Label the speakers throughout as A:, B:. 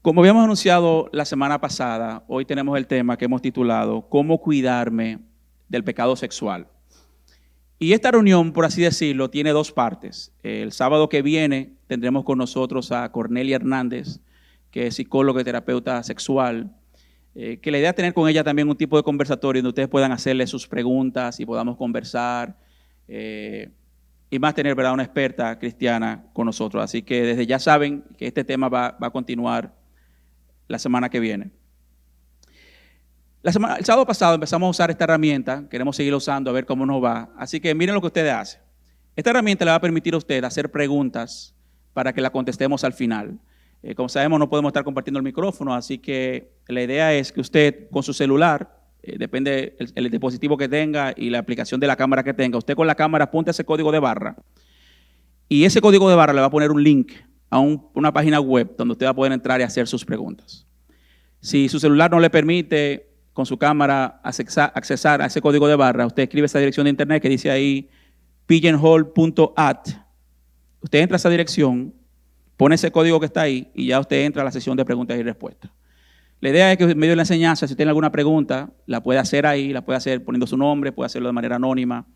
A: Como habíamos anunciado la semana pasada, hoy tenemos el tema que hemos titulado ¿Cómo cuidarme del pecado sexual? Y esta reunión, por así decirlo, tiene dos partes. El sábado que viene tendremos con nosotros a Cornelia Hernández, que es psicóloga y terapeuta sexual, que la idea es tener con ella también un tipo de conversatorio donde ustedes puedan hacerle sus preguntas y podamos conversar y más tener, ¿verdad?, una experta cristiana con nosotros. Así que desde ya saben que este tema va a continuar la semana que viene. El sábado pasado empezamos a usar esta herramienta, queremos seguir usando a ver cómo nos va. Así que miren lo que ustedes hacen. Esta herramienta le va a permitir a usted hacer preguntas para que la contestemos al final. Como sabemos, no podemos estar compartiendo el micrófono, así que la idea es que usted con su celular, depende el dispositivo que tenga y la aplicación de la cámara que tenga, usted con la cámara apunte ese código de barra y ese código de barra le va a poner un link a una página web donde usted va a poder entrar y hacer sus preguntas. Si su celular no le permite con su cámara accesar a ese código de barra, usted escribe esa dirección de internet que dice ahí pigeonhole.at. Usted entra a esa dirección, pone ese código que está ahí y ya usted entra a la sesión de preguntas y respuestas. La idea es que en medio de la enseñanza, si usted tiene alguna pregunta, la puede hacer ahí, la puede hacer poniendo su nombre, puede hacerlo de manera anónima,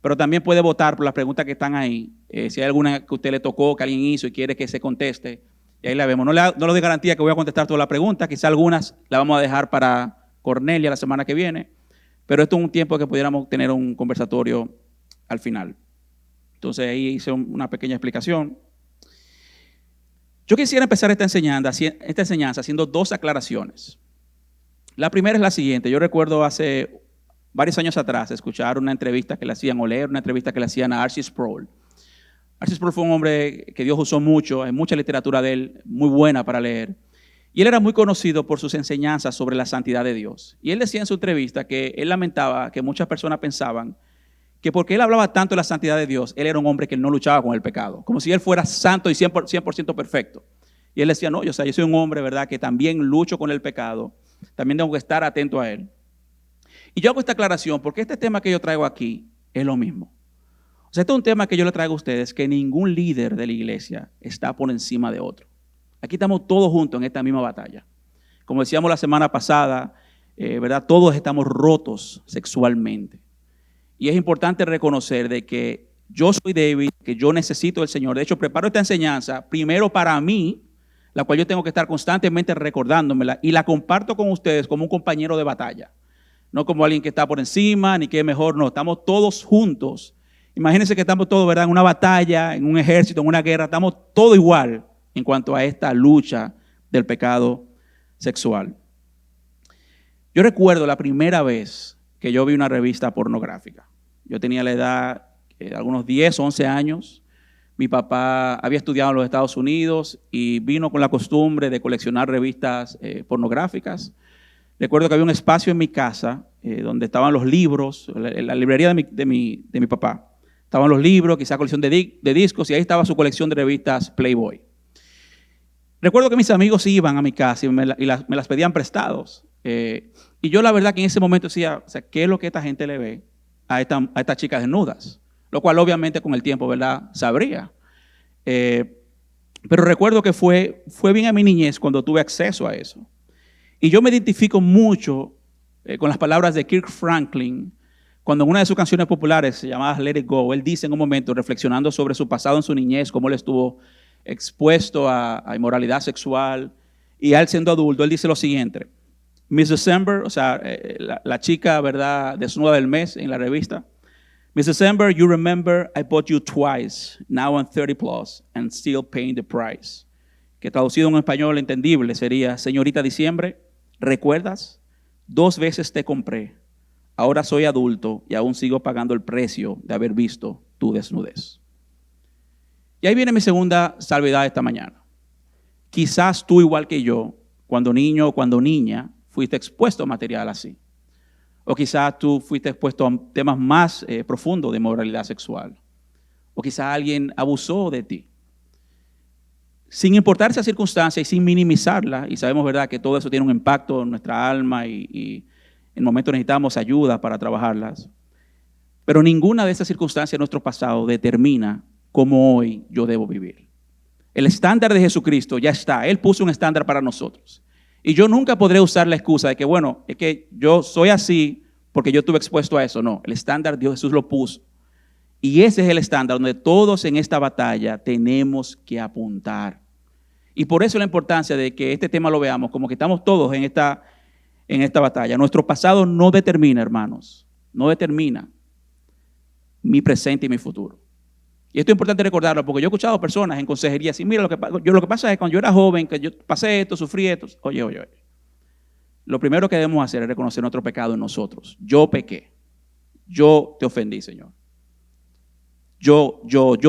A: pero también puede votar por las preguntas que están ahí. Si hay alguna que a usted le tocó, que alguien hizo y quiere que se conteste, y ahí la vemos. No le doy garantía que voy a contestar todas las preguntas, quizá algunas las vamos a dejar para Cornelia la semana que viene, pero esto es un tiempo que pudiéramos tener un conversatorio al final. Entonces ahí hice una pequeña explicación. Yo quisiera empezar esta enseñanza haciendo dos aclaraciones. La primera es la siguiente. Yo recuerdo hace varios años atrás escuchar una entrevista que le hacían, o leer una entrevista que le hacían a R.C. Sproul. R.C. Sproul fue un hombre que Dios usó mucho, hay mucha literatura de él, muy buena para leer. Y él era muy conocido por sus enseñanzas sobre la santidad de Dios. Y él decía en su entrevista que él lamentaba que muchas personas pensaban que porque él hablaba tanto de la santidad de Dios, él era un hombre que no luchaba con el pecado, como si él fuera santo y 100% perfecto. Y él decía, no, yo soy un hombre, ¿verdad?, que también lucho con el pecado, también tengo que estar atento a él. Y yo hago esta aclaración porque este tema que yo traigo aquí es lo mismo. O sea, este es un tema que yo le traigo a ustedes, que ningún líder de la iglesia está por encima de otro. Aquí estamos todos juntos en esta misma batalla. Como decíamos la semana pasada, ¿verdad?, todos estamos rotos sexualmente. Y es importante reconocer de que yo soy débil, que yo necesito del Señor. De hecho, preparo esta enseñanza primero para mí, la cual yo tengo que estar constantemente recordándomela, y la comparto con ustedes como un compañero de batalla. No como alguien que está por encima, ni que es mejor, no. Estamos todos juntos. Imagínense que estamos todos, ¿verdad?, en una batalla, en un ejército, en una guerra. Estamos todos igual en cuanto a esta lucha del pecado sexual. Yo recuerdo la primera vez que yo vi una revista pornográfica. Yo tenía la edad de algunos 10, 11 años. Mi papá había estudiado en los Estados Unidos y vino con la costumbre de coleccionar revistas pornográficas. Recuerdo que había un espacio en mi casa donde estaban los libros, la librería de mi papá. Estaban los libros, quizá colección de discos, y ahí estaba su colección de revistas Playboy. Recuerdo que mis amigos iban a mi casa y me las pedían prestados. Y yo la verdad que en ese momento decía, o sea, ¿qué es lo que esta gente le ve a estas chicas desnudas? Lo cual obviamente con el tiempo, ¿verdad?, sabría. Pero recuerdo que fue bien a mi niñez cuando tuve acceso a eso. Y yo me identifico mucho con las palabras de Kirk Franklin, cuando en una de sus canciones populares, llamada Let It Go, él dice en un momento, reflexionando sobre su pasado en su niñez, cómo él estuvo expuesto a inmoralidad sexual, y él siendo adulto, él dice lo siguiente: Miss December, o sea, la chica, ¿verdad?, desnuda del mes en la revista. Miss December, you remember I bought you twice, now I'm 30 plus and still paying the price. Que traducido en español entendible sería: señorita Diciembre, ¿recuerdas? 2 veces te compré, ahora soy adulto y aún sigo pagando el precio de haber visto tu desnudez. Y ahí viene mi segunda salvedad esta mañana. Quizás tú, igual que yo, cuando niño o cuando niña, fuiste expuesto a material así. O quizás tú fuiste expuesto a temas más profundos de moralidad sexual. O quizás alguien abusó de ti. Sin importar esa circunstancia y sin minimizarla, y sabemos, ¿verdad?, que todo eso tiene un impacto en nuestra alma y en el momento necesitamos ayuda para trabajarlas. Pero ninguna de esas circunstancias de nuestro pasado determina cómo hoy yo debo vivir. El estándar de Jesucristo ya está. Él puso un estándar para nosotros. Y yo nunca podré usar la excusa de que, bueno, es que yo soy así porque yo estuve expuesto a eso. No, el estándar Dios Jesús lo puso. Y ese es el estándar donde todos en esta batalla tenemos que apuntar. Y por eso la importancia de que este tema lo veamos como que estamos todos en esta batalla. Nuestro pasado no determina, hermanos, no determina mi presente y mi futuro. Y esto es importante recordarlo porque yo he escuchado personas en consejería así, mira, lo que pasa es que cuando yo era joven, que yo pasé esto, sufrí esto. Oye. Lo primero que debemos hacer es reconocer nuestro pecado en nosotros. Yo pequé. Yo te ofendí, Señor. Yo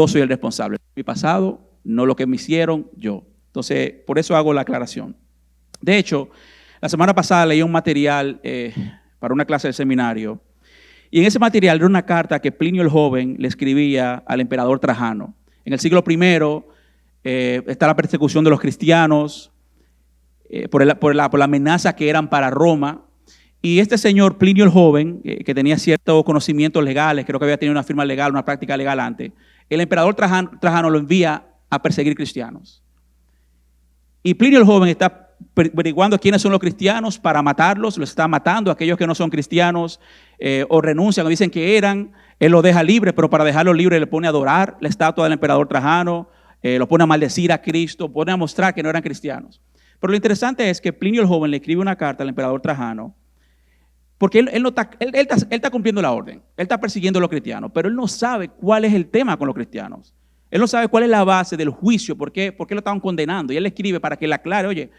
A: soy el responsable. Mi pasado, no lo que me hicieron, yo. Entonces, por eso hago la aclaración. De hecho, la semana pasada leí un material para una clase del seminario. Y en ese material era una carta que Plinio el Joven le escribía al emperador Trajano. En el siglo I está la persecución de los cristianos por la amenaza que eran para Roma. Y este señor Plinio el Joven, que tenía ciertos conocimientos legales, creo que había tenido una firma legal, una práctica legal antes, el emperador Trajano lo envía a perseguir cristianos. Y Plinio el Joven está averiguando quiénes son los cristianos para matarlos, los está matando a aquellos que no son cristianos o renuncian o dicen que eran, él los deja libres, pero para dejarlos libres le pone a adorar la estatua del emperador Trajano, lo pone a maldecir a Cristo, pone a mostrar que no eran cristianos. Pero lo interesante es que Plinio el Joven le escribe una carta al emperador Trajano, porque él está cumpliendo la orden, él está persiguiendo a los cristianos, pero él no sabe cuál es el tema con los cristianos. Él no sabe cuál es la base del juicio, por qué lo estaban condenando. Y él le escribe para que le aclare, oye,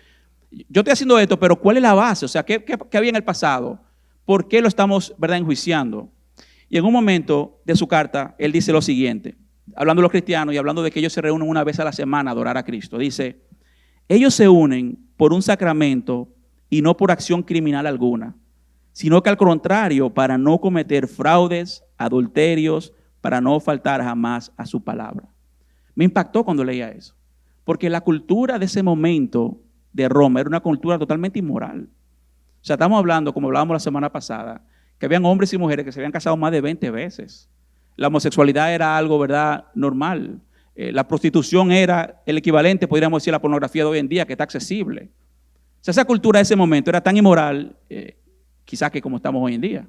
A: yo estoy haciendo esto, pero ¿cuál es la base? O sea, ¿qué había en el pasado? ¿Por qué lo estamos, verdad, enjuiciando? Y en un momento de su carta, él dice lo siguiente, hablando de los cristianos y hablando de que ellos se reúnen una vez a la semana a adorar a Cristo. Dice, ellos se unen por un sacramento y no por acción criminal alguna, sino que al contrario, para no cometer fraudes, adulterios, para no faltar jamás a su palabra. Me impactó cuando leía eso, porque la cultura de ese momento de Roma era una cultura totalmente inmoral. O sea, estamos hablando, como hablábamos la semana pasada, que habían hombres y mujeres que se habían casado más de 20 veces. La homosexualidad era algo, ¿verdad?, normal. La prostitución era el equivalente, podríamos decir, a la pornografía de hoy en día, que está accesible. O sea, esa cultura de ese momento era tan inmoral, quizás que como estamos hoy en día.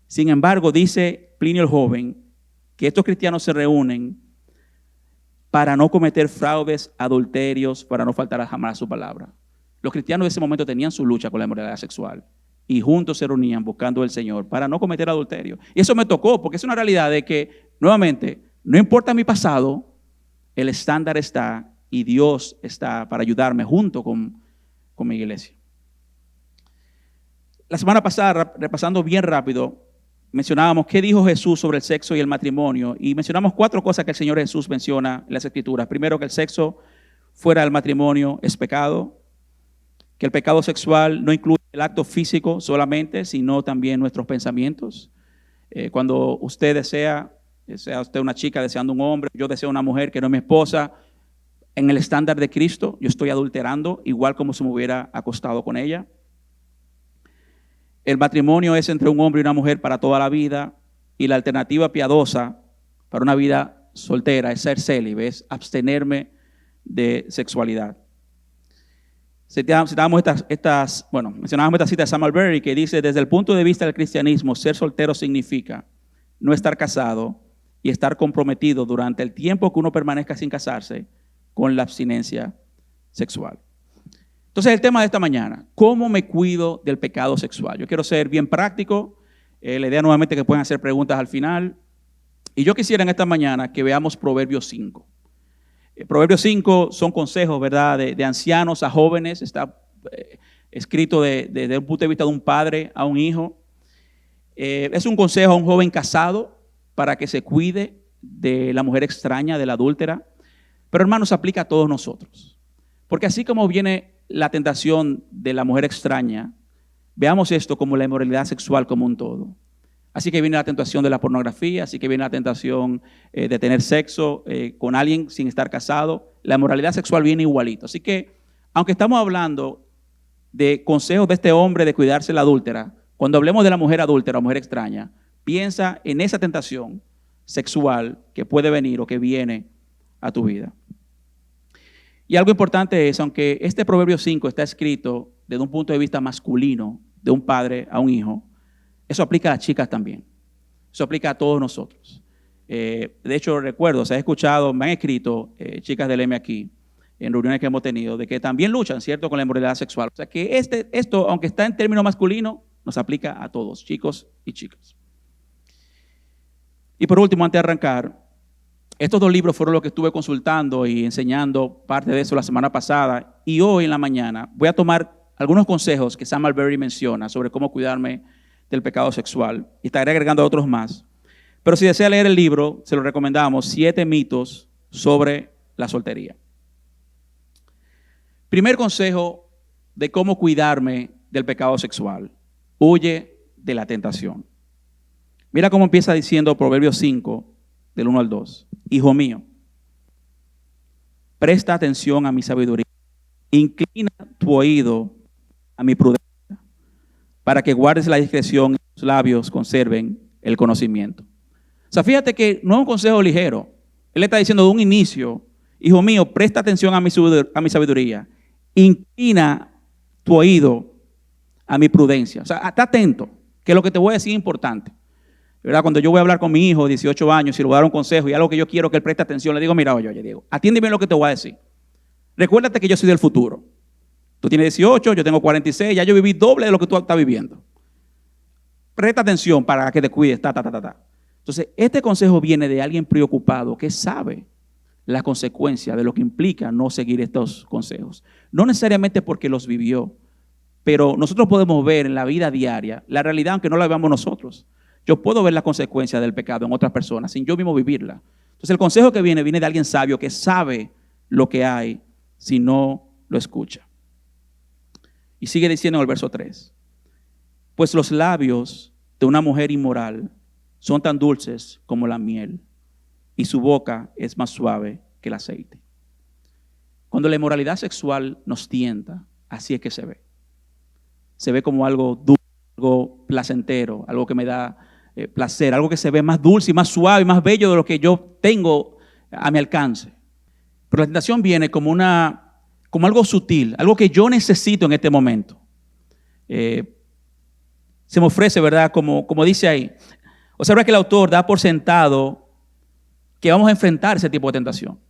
A: Sin embargo, dice Plinio el Joven que estos cristianos se reúnen para no cometer fraudes, adulterios, para no faltar jamás a su palabra. Los cristianos de ese momento tenían su lucha con la inmoralidad sexual y juntos se reunían buscando al Señor para no cometer adulterio. Y eso me tocó porque es una realidad de que, nuevamente, no importa mi pasado, el estándar está y Dios está para ayudarme junto con mi iglesia. La semana pasada, repasando bien rápido, mencionábamos qué dijo Jesús sobre el sexo y el matrimonio y mencionamos 4 cosas que el Señor Jesús menciona en las Escrituras. Primero, que el sexo fuera del matrimonio es pecado, que el pecado sexual no incluye el acto físico solamente, sino también nuestros pensamientos. Cuando usted sea usted una chica deseando un hombre, yo deseo una mujer que no es mi esposa, en el estándar de Cristo yo estoy adulterando, igual como si me hubiera acostado con ella. El matrimonio es entre un hombre y una mujer para toda la vida y la alternativa piadosa para una vida soltera es ser célibe, es abstenerme de sexualidad. Mencionábamos esta cita de Samuel Berry que dice, desde el punto de vista del cristianismo, ser soltero significa no estar casado y estar comprometido durante el tiempo que uno permanezca sin casarse con la abstinencia sexual. Entonces, el tema de esta mañana, ¿cómo me cuido del pecado sexual? Yo quiero ser bien práctico, la idea nuevamente que pueden hacer preguntas al final. Y yo quisiera en esta mañana que veamos Proverbios 5. Proverbios 5 son consejos, ¿verdad?, de ancianos a jóvenes, está escrito desde el punto de vista de un padre a un hijo. Es un consejo a un joven casado para que se cuide de la mujer extraña, de la adúltera. Pero hermanos, se aplica a todos nosotros. Porque así como viene la tentación de la mujer extraña, veamos esto como la inmoralidad sexual como un todo. Así que viene la tentación de la pornografía, así que viene la tentación de tener sexo con alguien sin estar casado. La inmoralidad sexual viene igualito. Así que, aunque estamos hablando de consejos de este hombre de cuidarse de la adúltera, cuando hablemos de la mujer adúltera o mujer extraña, piensa en esa tentación sexual que puede venir o que viene a tu vida. Y algo importante es, aunque este Proverbio 5 está escrito desde un punto de vista masculino, de un padre a un hijo, eso aplica a las chicas también. Eso aplica a todos nosotros. De hecho, recuerdo, se ha escuchado, me han escrito chicas del M aquí, en reuniones que hemos tenido, de que también luchan, ¿cierto?, con la inmoralidad sexual. O sea que esto, aunque está en términos masculinos, nos aplica a todos, chicos y chicas. Y por último, antes de arrancar, estos dos libros fueron los que estuve consultando y enseñando parte de eso la semana pasada. Y hoy en la mañana voy a tomar algunos consejos que Sam Allberry menciona sobre cómo cuidarme del pecado sexual. Y estaré agregando otros más. Pero si desea leer el libro, se lo recomendamos, 7 mitos sobre la soltería. Primer consejo de cómo cuidarme del pecado sexual. Huye de la tentación. Mira cómo empieza diciendo Proverbios 5, del 1 al 2. Hijo mío, presta atención a mi sabiduría. Inclina tu oído a mi prudencia, para que guardes la discreción y tus labios conserven el conocimiento. O sea, fíjate que no es un consejo ligero. Él está diciendo de un inicio, hijo mío, presta atención a mi sabiduría. Inclina tu oído a mi prudencia. O sea, está atento, que lo que te voy a decir es importante. ¿Verdad? Cuando yo voy a hablar con mi hijo de 18 años y le voy a dar un consejo y algo que yo quiero que él preste atención, le digo, mira, oye, Diego, atiéndeme lo que te voy a decir. Recuérdate que yo soy del futuro. Tú tienes 18, yo tengo 46, ya yo viví doble de lo que tú estás viviendo. Presta atención para que te cuides, Entonces, este consejo viene de alguien preocupado que sabe la consecuencia de lo que implica no seguir estos consejos. No necesariamente porque los vivió, pero nosotros podemos ver en la vida diaria la realidad, aunque no la veamos nosotros. Yo puedo ver la consecuencia del pecado en otras personas sin yo mismo vivirla. Entonces el consejo que viene de alguien sabio que sabe lo que hay si no lo escucha. Y sigue diciendo en el verso 3. Pues los labios de una mujer inmoral son tan dulces como la miel y su boca es más suave que el aceite. Cuando la inmoralidad sexual nos tienta, así es que se ve. Se ve como algo dulce, algo placentero, algo que me da placer, algo que se ve más dulce y más suave y más bello de lo que yo tengo a mi alcance. Pero la tentación viene como algo sutil, algo que yo necesito en este momento. Se me ofrece, ¿verdad? Como dice ahí. Observa que el autor da por sentado que vamos a enfrentar ese tipo de tentación. O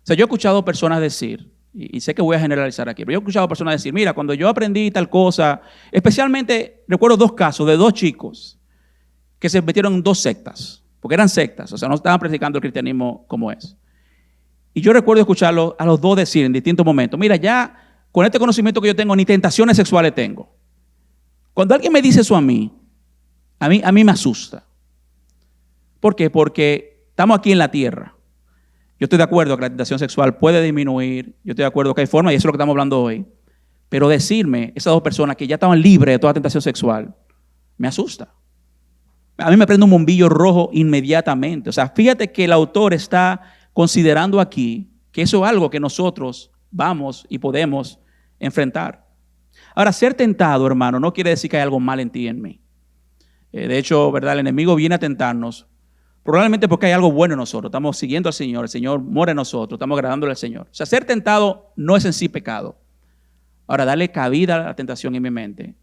A: sea, yo he escuchado personas decir, y sé que voy a generalizar aquí, pero yo he escuchado personas decir, mira, cuando yo aprendí tal cosa, especialmente recuerdo 2 casos de 2 chicos que se metieron en 2 sectas, porque eran sectas, o sea, no estaban practicando el cristianismo como es. Y yo recuerdo escucharlo a los 2 decir en distintos momentos, mira, ya con este conocimiento que yo tengo, ni tentaciones sexuales tengo. Cuando alguien me dice eso a mí me asusta. ¿Por qué? Porque estamos aquí en la tierra. Yo estoy de acuerdo que la tentación sexual puede disminuir, yo estoy de acuerdo que hay formas, y eso es lo que estamos hablando hoy. Pero decirme, esas 2 personas que ya estaban libres de toda tentación sexual, me asusta. A mí me prende un bombillo rojo inmediatamente. O sea, fíjate que el autor está considerando aquí que eso es algo que nosotros vamos y podemos enfrentar. Ahora, ser tentado, hermano, no quiere decir que hay algo mal en ti y en mí. De hecho, ¿verdad? El enemigo viene a tentarnos, probablemente porque hay algo bueno en nosotros. Estamos siguiendo al Señor, el Señor mora en nosotros, estamos agradándole al Señor. O sea, ser tentado no es en sí pecado. Ahora, darle cabida a la tentación en mi mente,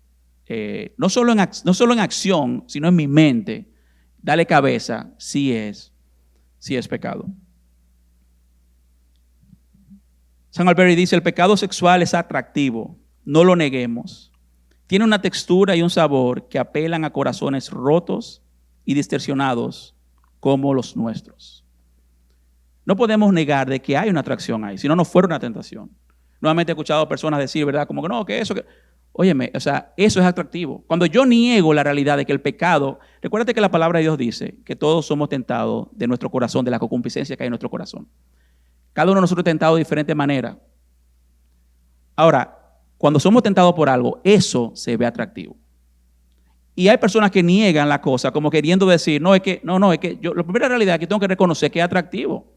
A: no solo en acción, sino en mi mente, darle cabeza, sí es pecado. Sam Allberry dice, el pecado sexual es atractivo, no lo neguemos. Tiene una textura y un sabor que apelan a corazones rotos y distorsionados como los nuestros. No podemos negar de que hay una atracción ahí, si no, no fuera una tentación. Nuevamente he escuchado personas decir, ¿verdad? Como que no, que eso, que... Óyeme, o sea, eso es atractivo. Cuando yo niego la realidad de que el pecado, recuérdate que la palabra de Dios dice que todos somos tentados de nuestro corazón, de la concupiscencia que hay en nuestro corazón. Cada uno de nosotros es tentado de diferente manera. Ahora, cuando somos tentados por algo, eso se ve atractivo. Y hay personas que niegan la cosa, como queriendo decir, es que yo, la primera realidad es que tengo que reconocer que es atractivo.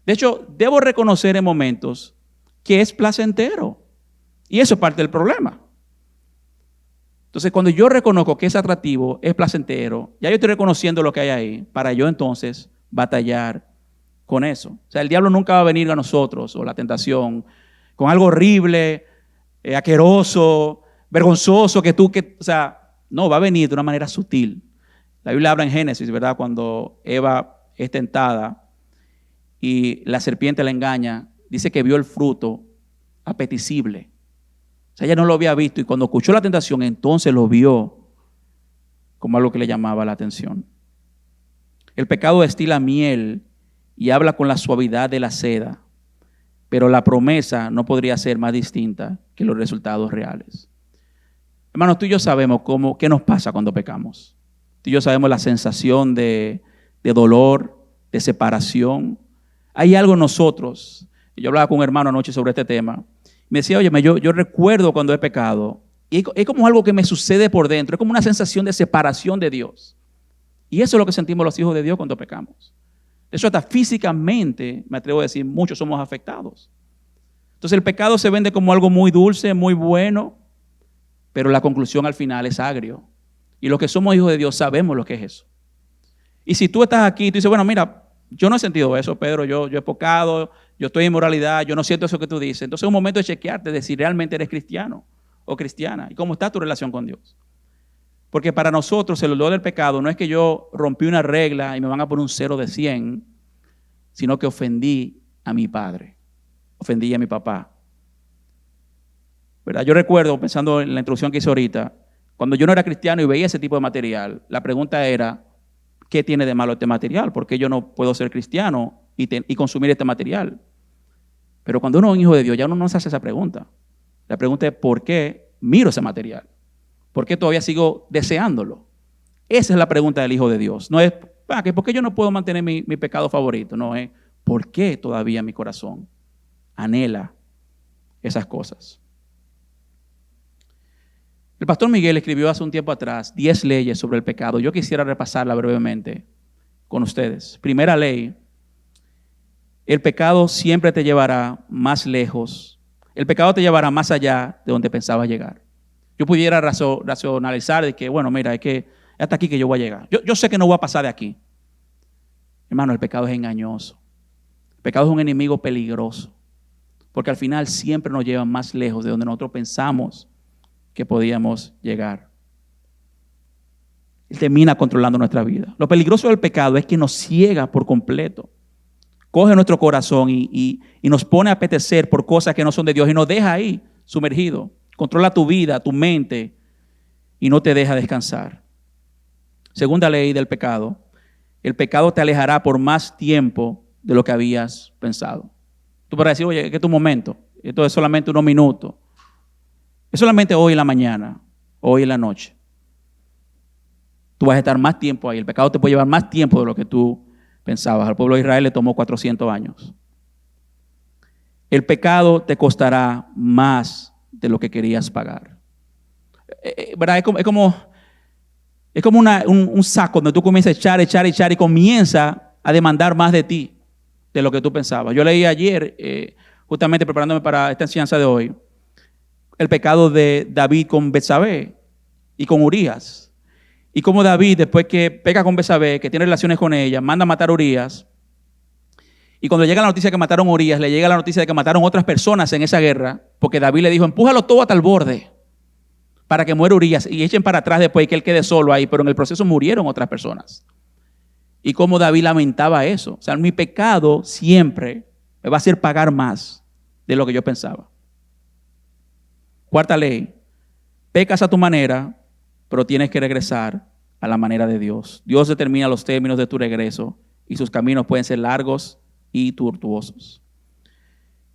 A: De hecho, debo reconocer en momentos que es placentero. Y eso es parte del problema. Entonces, cuando yo reconozco que es atractivo, es placentero, ya yo estoy reconociendo lo que hay ahí, para yo entonces batallar con eso. O sea, el diablo nunca va a venir a nosotros, o la tentación, con algo horrible, asqueroso, vergonzoso, o sea, no, va a venir de una manera sutil. La Biblia habla en Génesis, ¿verdad? Cuando Eva es tentada y la serpiente la engaña, dice que vio el fruto apetecible. O sea, ella no lo había visto y cuando escuchó la tentación, entonces lo vio como algo que le llamaba la atención. El pecado destila miel y habla con la suavidad de la seda, pero la promesa no podría ser más distinta que los resultados reales. Hermanos, tú y yo sabemos qué nos pasa cuando pecamos. Tú y yo sabemos la sensación de dolor, de separación. Hay algo en nosotros. Yo hablaba con un hermano anoche sobre este tema. Me decía, oye, yo recuerdo cuando he pecado. Y es como algo que me sucede por dentro. Es como una sensación de separación de Dios. Y eso es lo que sentimos los hijos de Dios cuando pecamos. De hecho, hasta físicamente, me atrevo a decir, muchos somos afectados. Entonces el pecado se vende como algo muy dulce, muy bueno, pero la conclusión al final es agrio. Y los que somos hijos de Dios sabemos lo que es eso. Y si tú estás aquí y tú dices, bueno, mira, yo no he sentido eso, Pedro, yo he pecado, yo estoy en inmoralidad, yo no siento eso que tú dices. Entonces es un momento de chequearte, de si realmente eres cristiano o cristiana y cómo está tu relación con Dios. Porque para nosotros el dolor del pecado no es que yo rompí una regla y me van a poner un 0 de 100, sino que ofendí a mi padre, ofendí a mi papá. ¿Verdad? Yo recuerdo, pensando en la introducción que hice ahorita, cuando yo no era cristiano y veía ese tipo de material, la pregunta era, ¿qué tiene de malo este material? ¿Por qué yo no puedo ser cristiano y consumir este material? Pero cuando uno es un hijo de Dios, ya uno no se hace esa pregunta. La pregunta es, ¿por qué miro ese material? ¿Por qué todavía sigo deseándolo? Esa es la pregunta del hijo de Dios. No es, ¿por qué yo no puedo mantener mi pecado favorito? No, es, ¿por qué todavía mi corazón anhela esas cosas? El pastor Miguel escribió hace un tiempo atrás 10 leyes sobre el pecado. Yo quisiera repasarla brevemente con ustedes. Primera ley, el pecado siempre te llevará más lejos. El pecado te llevará más allá de donde pensabas llegar. Yo pudiera racionalizar de que, bueno, mira, es que hasta aquí que yo voy a llegar. Yo sé que no voy a pasar de aquí. Hermano, el pecado es engañoso. El pecado es un enemigo peligroso. Porque al final siempre nos lleva más lejos de donde nosotros pensamos que podíamos llegar. Él termina controlando nuestra vida. Lo peligroso del pecado es que nos ciega por completo. Coge nuestro corazón y nos pone a apetecer por cosas que no son de Dios y nos deja ahí sumergido. Controla tu vida, tu mente y no te deja descansar. Segunda ley del pecado. El pecado te alejará por más tiempo de lo que habías pensado. Tú podrás decir, oye, que es tu momento. Esto es solamente unos minutos. Es solamente hoy en la mañana, hoy en la noche. Tú vas a estar más tiempo ahí. El pecado te puede llevar más tiempo de lo que tú pensabas. Al pueblo de Israel le tomó 400 años. El pecado te costará más de lo que querías pagar. ¿Verdad? Es como un saco donde tú comienzas a echar y comienza a demandar más de ti de lo que tú pensabas. Yo leí ayer, justamente preparándome para esta enseñanza de hoy, el pecado de David con Betsabé y con Urías. Y cómo David, después que peca con Betsabé, que tiene relaciones con ella, manda a matar a Urías. Y cuando llega la noticia de que mataron a Urías, le llega la noticia de que mataron otras personas en esa guerra, porque David le dijo, empújalo todo hasta el borde para que muera Urías y echen para atrás después que él quede solo ahí, pero en el proceso murieron otras personas. Y cómo David lamentaba eso. O sea, mi pecado siempre me va a hacer pagar más de lo que yo pensaba. Cuarta ley, pecas a tu manera, pero tienes que regresar a la manera de Dios. Dios determina los términos de tu regreso y sus caminos pueden ser largos y tortuosos.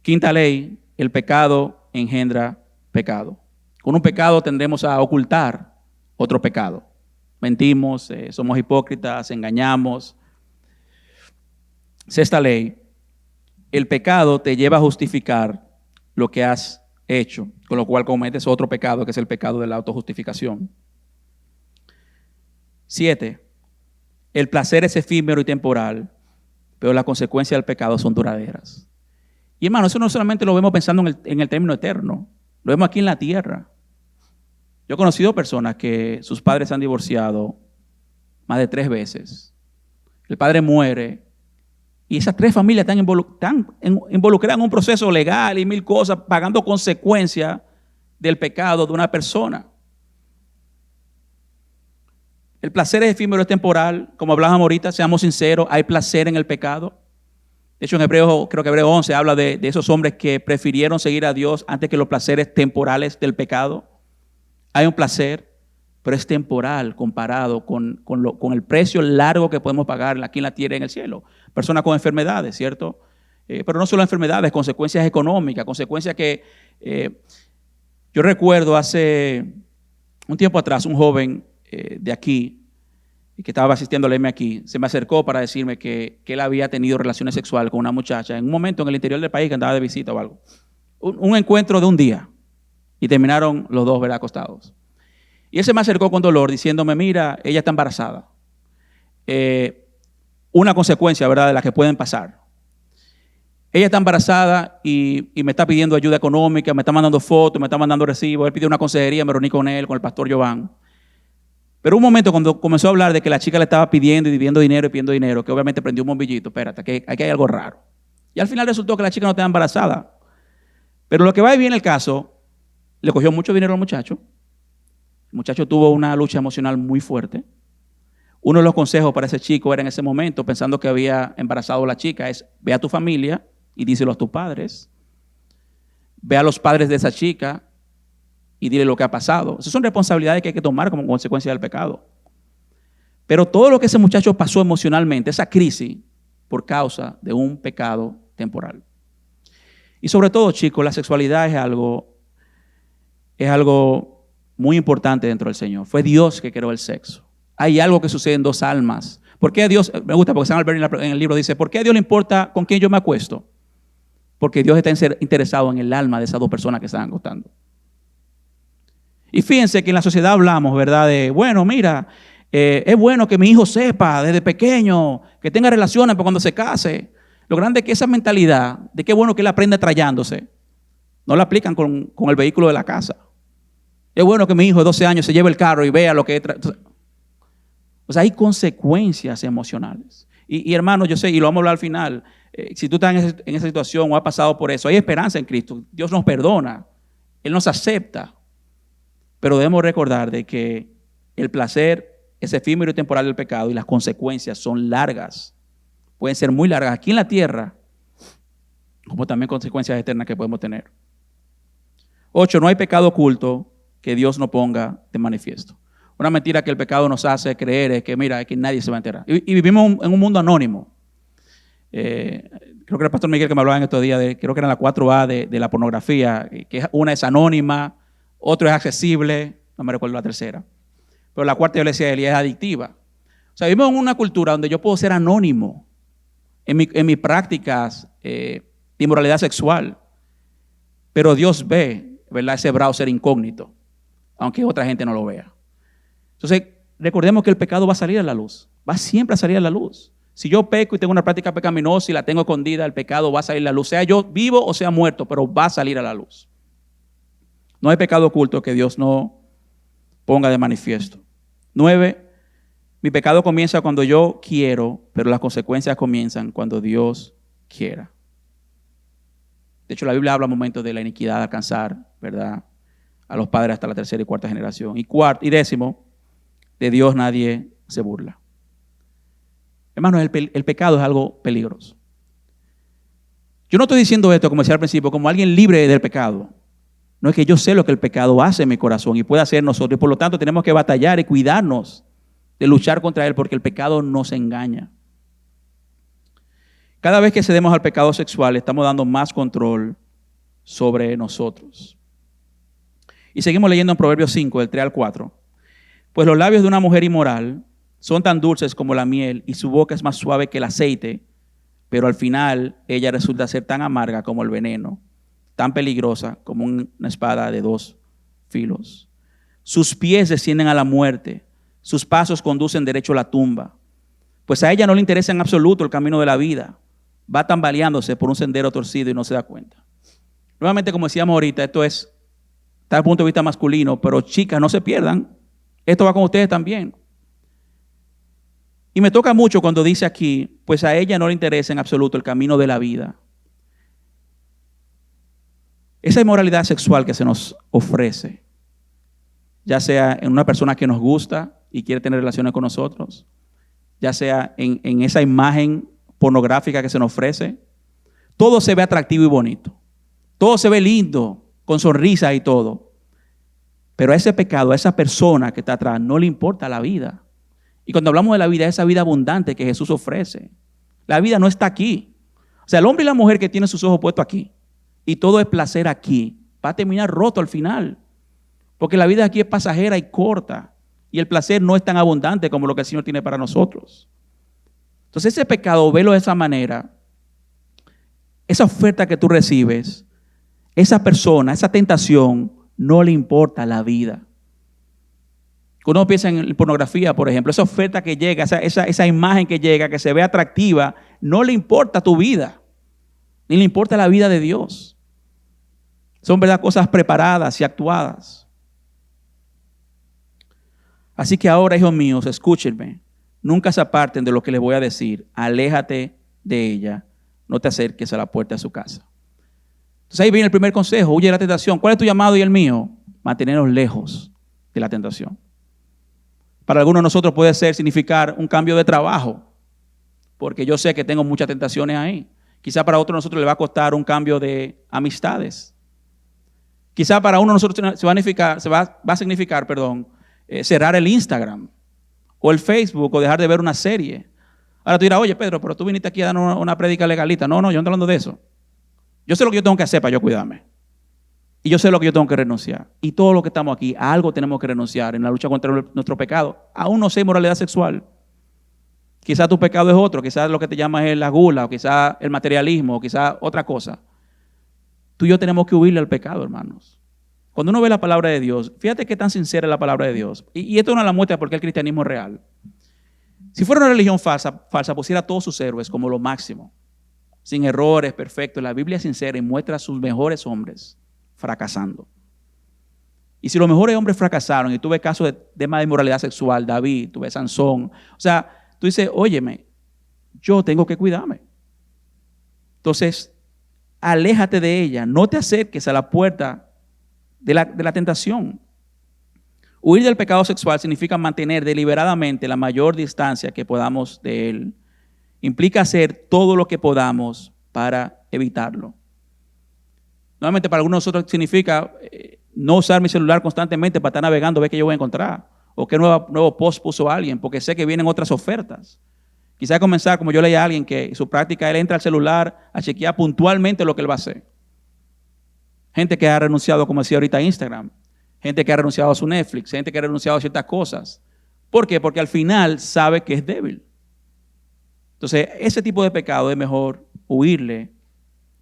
A: Quinta ley, el pecado engendra pecado. Con un pecado tendremos a ocultar otro pecado. Mentimos, somos hipócritas, engañamos. Sexta ley, el pecado te lleva a justificar lo que has hecho, con lo cual cometes otro pecado, que es el pecado de la autojustificación. 7, el placer es efímero y temporal, pero las consecuencias del pecado son duraderas. Y hermano, eso no solamente lo vemos pensando en el término eterno, lo vemos aquí en la tierra. Yo he conocido personas que sus padres se han divorciado más de 3 veces. El padre muere Y esas 3 familias están involucradas en un proceso legal y 1000 cosas, pagando consecuencias del pecado de una persona. El placer es efímero, es temporal. Como hablábamos ahorita, seamos sinceros, hay placer en el pecado. De hecho, en Hebreos, creo que Hebreos 11 habla de esos hombres que prefirieron seguir a Dios antes que los placeres temporales del pecado. Hay un placer, pero es temporal comparado con el precio largo que podemos pagar aquí en la tierra y en el cielo. Personas con enfermedades, ¿cierto? Pero no solo enfermedades, consecuencias económicas, consecuencias que... yo recuerdo hace un tiempo atrás, un joven de aquí, que estaba asistiendo al M aquí, se me acercó para decirme que él había tenido relaciones sexuales con una muchacha en un momento en el interior del país que andaba de visita o algo. Un encuentro de un día y terminaron los dos, ¿verdad?, acostados. Y él se me acercó con dolor diciéndome, mira, ella está embarazada. Una consecuencia, ¿verdad?, de las que pueden pasar. Ella está embarazada y me está pidiendo ayuda económica, me está mandando fotos, me está mandando recibos. Él pidió una consejería, me reuní con él, con el pastor Giovanni. Pero un momento cuando comenzó a hablar de que la chica le estaba pidiendo y pidiendo dinero, que obviamente prendió un bombillito, espérate, que aquí hay algo raro. Y al final resultó que la chica no estaba embarazada. Pero lo que va y viene el caso, le cogió mucho dinero al muchacho. El muchacho tuvo una lucha emocional muy fuerte. Uno de los consejos para ese chico era en ese momento, pensando que había embarazado a la chica, es ve a tu familia y díselo a tus padres. Ve a los padres de esa chica y dile lo que ha pasado. Esas son responsabilidades que hay que tomar como consecuencia del pecado. Pero todo lo que ese muchacho pasó emocionalmente, esa crisis, por causa de un pecado temporal. Y sobre todo, chicos, la sexualidad es algo muy importante dentro del Señor. Fue Dios que creó el sexo. Hay algo que sucede en 2 almas. ¿Por qué a Dios? Me gusta porque San Albert en el libro dice, ¿por qué a Dios le importa con quién yo me acuesto? Porque Dios está interesado en el alma de esas 2 personas que están acostando. Y fíjense que en la sociedad hablamos, ¿verdad? De, bueno, mira, es bueno que mi hijo sepa desde pequeño, que tenga relaciones para cuando se case. Lo grande es que esa mentalidad de qué bueno que él aprenda trayándose, no la aplican con el vehículo de la casa. Es bueno que mi hijo de 12 años se lleve el carro y vea lo que es. O sea, hay consecuencias emocionales. Y hermano, yo sé, y lo vamos a hablar al final, si tú estás en esa situación o has pasado por eso, hay esperanza en Cristo. Dios nos perdona, Él nos acepta. Pero debemos recordar de que el placer es efímero y temporal del pecado y las consecuencias son largas. Pueden ser muy largas aquí en la tierra, como también consecuencias eternas que podemos tener. 8. No hay pecado oculto que Dios no ponga de manifiesto. Una mentira que el pecado nos hace creer es que, mira, es que nadie se va a enterar. Y vivimos en un mundo anónimo. Creo que el pastor Miguel que me hablaba en estos días, creo que era la 4A de la pornografía, que una es anónima, otro es accesible, no me recuerdo la tercera. Pero la cuarta yo le decía a él, y es adictiva. O sea, vivimos en una cultura donde yo puedo ser anónimo en mis prácticas de inmoralidad sexual. Pero Dios ve, ¿verdad?, ese browser incógnito, aunque otra gente no lo vea. Entonces, recordemos que el pecado va a salir a la luz. Va siempre a salir a la luz. Si yo peco y tengo una práctica pecaminosa y la tengo escondida, el pecado va a salir a la luz. Sea yo vivo o sea muerto, pero va a salir a la luz. No hay pecado oculto que Dios no ponga de manifiesto. 9. Mi pecado comienza cuando yo quiero, pero las consecuencias comienzan cuando Dios quiera. De hecho, la Biblia habla momentos de la iniquidad de alcanzar, ¿verdad?, a los padres hasta la 3ª y 4ª generación. Y 10, de Dios nadie se burla. Hermanos, el pecado es algo peligroso. Yo no estoy diciendo esto, como decía al principio, como alguien libre del pecado. No, es que yo sé lo que el pecado hace en mi corazón y puede hacer nosotros. Y por lo tanto tenemos que batallar y cuidarnos de luchar contra él porque el pecado nos engaña. Cada vez que cedemos al pecado sexual estamos dando más control sobre nosotros. Y seguimos leyendo en Proverbios 5, del 3 al 4. Pues los labios de una mujer inmoral son tan dulces como la miel y su boca es más suave que el aceite, pero al final ella resulta ser tan amarga como el veneno, tan peligrosa como una espada de 2 filos. Sus pies descienden a la muerte, sus pasos conducen derecho a la tumba. Pues a ella no le interesa en absoluto el camino de la vida, va tambaleándose por un sendero torcido y no se da cuenta. Nuevamente, como decíamos ahorita, esto está desde el punto de vista masculino, pero chicas, no se pierdan, esto va con ustedes también. Y me toca mucho cuando dice aquí, pues a ella no le interesa en absoluto el camino de la vida. Esa inmoralidad sexual que se nos ofrece, ya sea en una persona que nos gusta y quiere tener relaciones con nosotros, ya sea en esa imagen pornográfica que se nos ofrece, todo se ve atractivo y bonito. Todo se ve lindo, con sonrisa y todo. Pero a ese pecado, a esa persona que está atrás, no le importa la vida. Y cuando hablamos de la vida, esa vida abundante que Jesús ofrece. La vida no está aquí. O sea, el hombre y la mujer que tienen sus ojos puestos aquí y todo es placer aquí, va a terminar roto al final. Porque la vida aquí es pasajera y corta. Y el placer no es tan abundante como lo que el Señor tiene para nosotros. Entonces ese pecado, velo de esa manera. Esa oferta que tú recibes, esa persona, esa tentación, no le importa la vida. Cuando uno piensa en pornografía, por ejemplo, esa oferta que llega, esa imagen que llega, que se ve atractiva, no le importa tu vida, ni le importa la vida de Dios. Son, ¿verdad?, cosas preparadas y actuadas. Así que ahora, hijos míos, escúchenme. Nunca se aparten de lo que les voy a decir. Aléjate de ella. No te acerques a la puerta de su casa. Entonces ahí viene el primer consejo. Huye de la tentación. ¿Cuál es tu llamado y el mío? Mantenernos lejos de la tentación. Para algunos de nosotros puede significar un cambio de trabajo. Porque yo sé que tengo muchas tentaciones ahí. Quizá para otros de nosotros le va a costar un cambio de amistades. Quizá para uno de nosotros va a significar, cerrar el Instagram o el Facebook o dejar de ver una serie. Ahora tú dirás, oye Pedro, pero tú viniste aquí a dar una prédica legalista. No, yo no estoy hablando de eso. Yo sé lo que yo tengo que hacer para yo cuidarme. Y yo sé lo que yo tengo que renunciar. Y todo lo que estamos aquí, a algo tenemos que renunciar en la lucha contra nuestro pecado. Aún no sé inmoralidad sexual. Quizá tu pecado es otro, quizás lo que te llamas es la gula, o quizás el materialismo, o quizás otra cosa. Tú y yo tenemos que huirle al pecado, hermanos. Cuando uno ve la palabra de Dios, fíjate qué tan sincera es la palabra de Dios. Y esto es una de las muestras de por qué el cristianismo es real. Si fuera una religión falsa pusiera a todos sus héroes como lo máximo, sin errores, perfectos. La Biblia es sincera y muestra a sus mejores hombres fracasando. Y si los mejores hombres fracasaron, y tuve casos de temas de inmoralidad sexual, David, tuve Sansón, o sea, tú dices, óyeme, yo tengo que cuidarme. Entonces, aléjate de ella, no te acerques a la puerta de la tentación. Huir del pecado sexual significa mantener deliberadamente la mayor distancia que podamos de él. Implica hacer todo lo que podamos para evitarlo. Nuevamente, para algunos de nosotros significa no usar mi celular constantemente para estar navegando, ver qué yo voy a encontrar, o qué nuevo post puso alguien, porque sé que vienen otras ofertas. Quizás comenzar, como yo leía a alguien, que su práctica, él entra al celular a chequear puntualmente lo que él va a hacer. Gente que ha renunciado, como decía ahorita, a Instagram. Gente que ha renunciado a su Netflix. Gente que ha renunciado a ciertas cosas. ¿Por qué? Porque al final sabe que es débil. Entonces, ese tipo de pecado es mejor huirle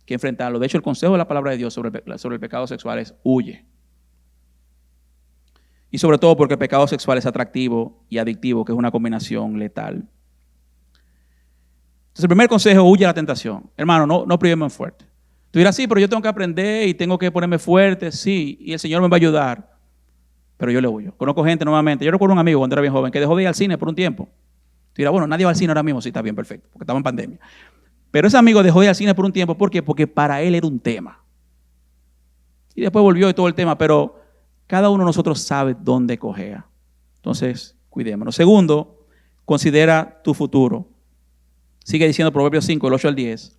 A: que enfrentarlo. De hecho, el consejo de la palabra de Dios sobre el pecado sexual es huye. Y sobre todo porque el pecado sexual es atractivo y adictivo, que es una combinación letal. Entonces, el primer consejo, huye a la tentación. Hermano, no privemos fuerte. Tú dirás, sí, pero yo tengo que aprender y tengo que ponerme fuerte. Sí, y el Señor me va a ayudar. Pero yo le huyo. Conozco gente nuevamente. Yo recuerdo un amigo cuando era bien joven que dejó de ir al cine por un tiempo. Tú dirás, bueno, nadie va al cine ahora mismo. Sí, está bien, perfecto, porque estaba en pandemia. Pero ese amigo dejó de ir al cine por un tiempo. ¿Por qué? Porque para él era un tema. Y después volvió y todo el tema. Pero cada uno de nosotros sabe dónde cojea. Entonces, cuidémonos. Segundo, considera tu futuro. Sigue diciendo Proverbios 5, del 8 al 10.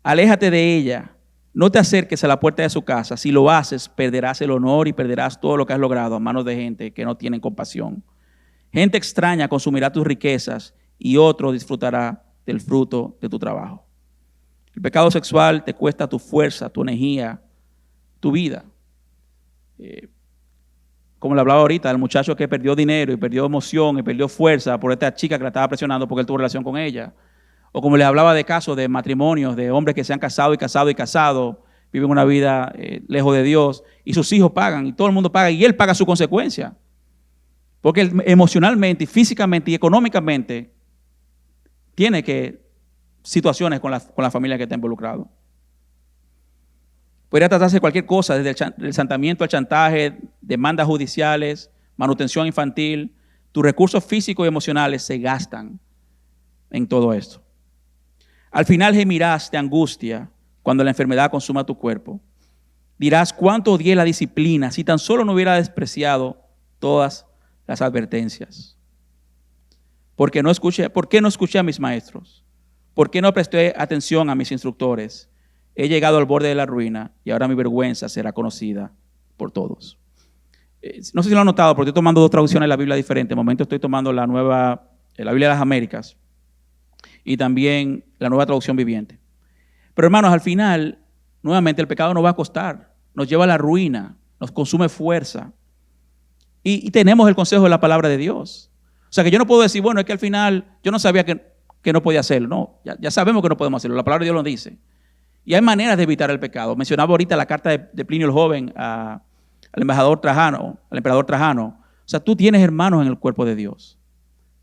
A: Aléjate de ella, no te acerques a la puerta de su casa. Si lo haces, perderás el honor y perderás todo lo que has logrado a manos de gente que no tienen compasión. Gente extraña consumirá tus riquezas y otro disfrutará del fruto de tu trabajo. El pecado sexual te cuesta tu fuerza, tu energía, tu vida. Como le hablaba ahorita, el muchacho que perdió dinero y perdió emoción y perdió fuerza por esta chica que la estaba presionando porque él tuvo relación con ella. O como les hablaba de casos de matrimonios, de hombres que se han casado y casado y casado, viven una vida lejos de Dios y sus hijos pagan y todo el mundo paga y él paga su consecuencia. Porque él, emocionalmente, y físicamente y económicamente tiene situaciones con la familia que está involucrado. Podría tratarse de cualquier cosa, desde el chantaje al chantaje, demandas judiciales, manutención infantil. Tus recursos físicos y emocionales se gastan en todo esto. Al final gemirás de angustia cuando la enfermedad consuma tu cuerpo. Dirás, cuánto odié la disciplina si tan solo no hubiera despreciado todas las advertencias. ¿Por qué no escuché a mis maestros? ¿Por qué no presté atención a mis instructores? He llegado al borde de la ruina y ahora mi vergüenza será conocida por todos. No sé si lo han notado, porque estoy tomando dos traducciones de la Biblia diferentes. De momento estoy tomando la Biblia de las Américas y también la Nueva Traducción Viviente. Pero hermanos, al final, nuevamente el pecado nos va a costar, nos lleva a la ruina, nos consume fuerza. Y tenemos el consejo de la palabra de Dios. O sea que yo no puedo decir, bueno, es que al final yo no sabía que no podía hacerlo. No, ya sabemos que no podemos hacerlo, la palabra de Dios lo dice. Y hay maneras de evitar el pecado. Mencionaba ahorita la carta de Plinio el Joven al emperador Trajano. O sea, tú tienes hermanos en el cuerpo de Dios.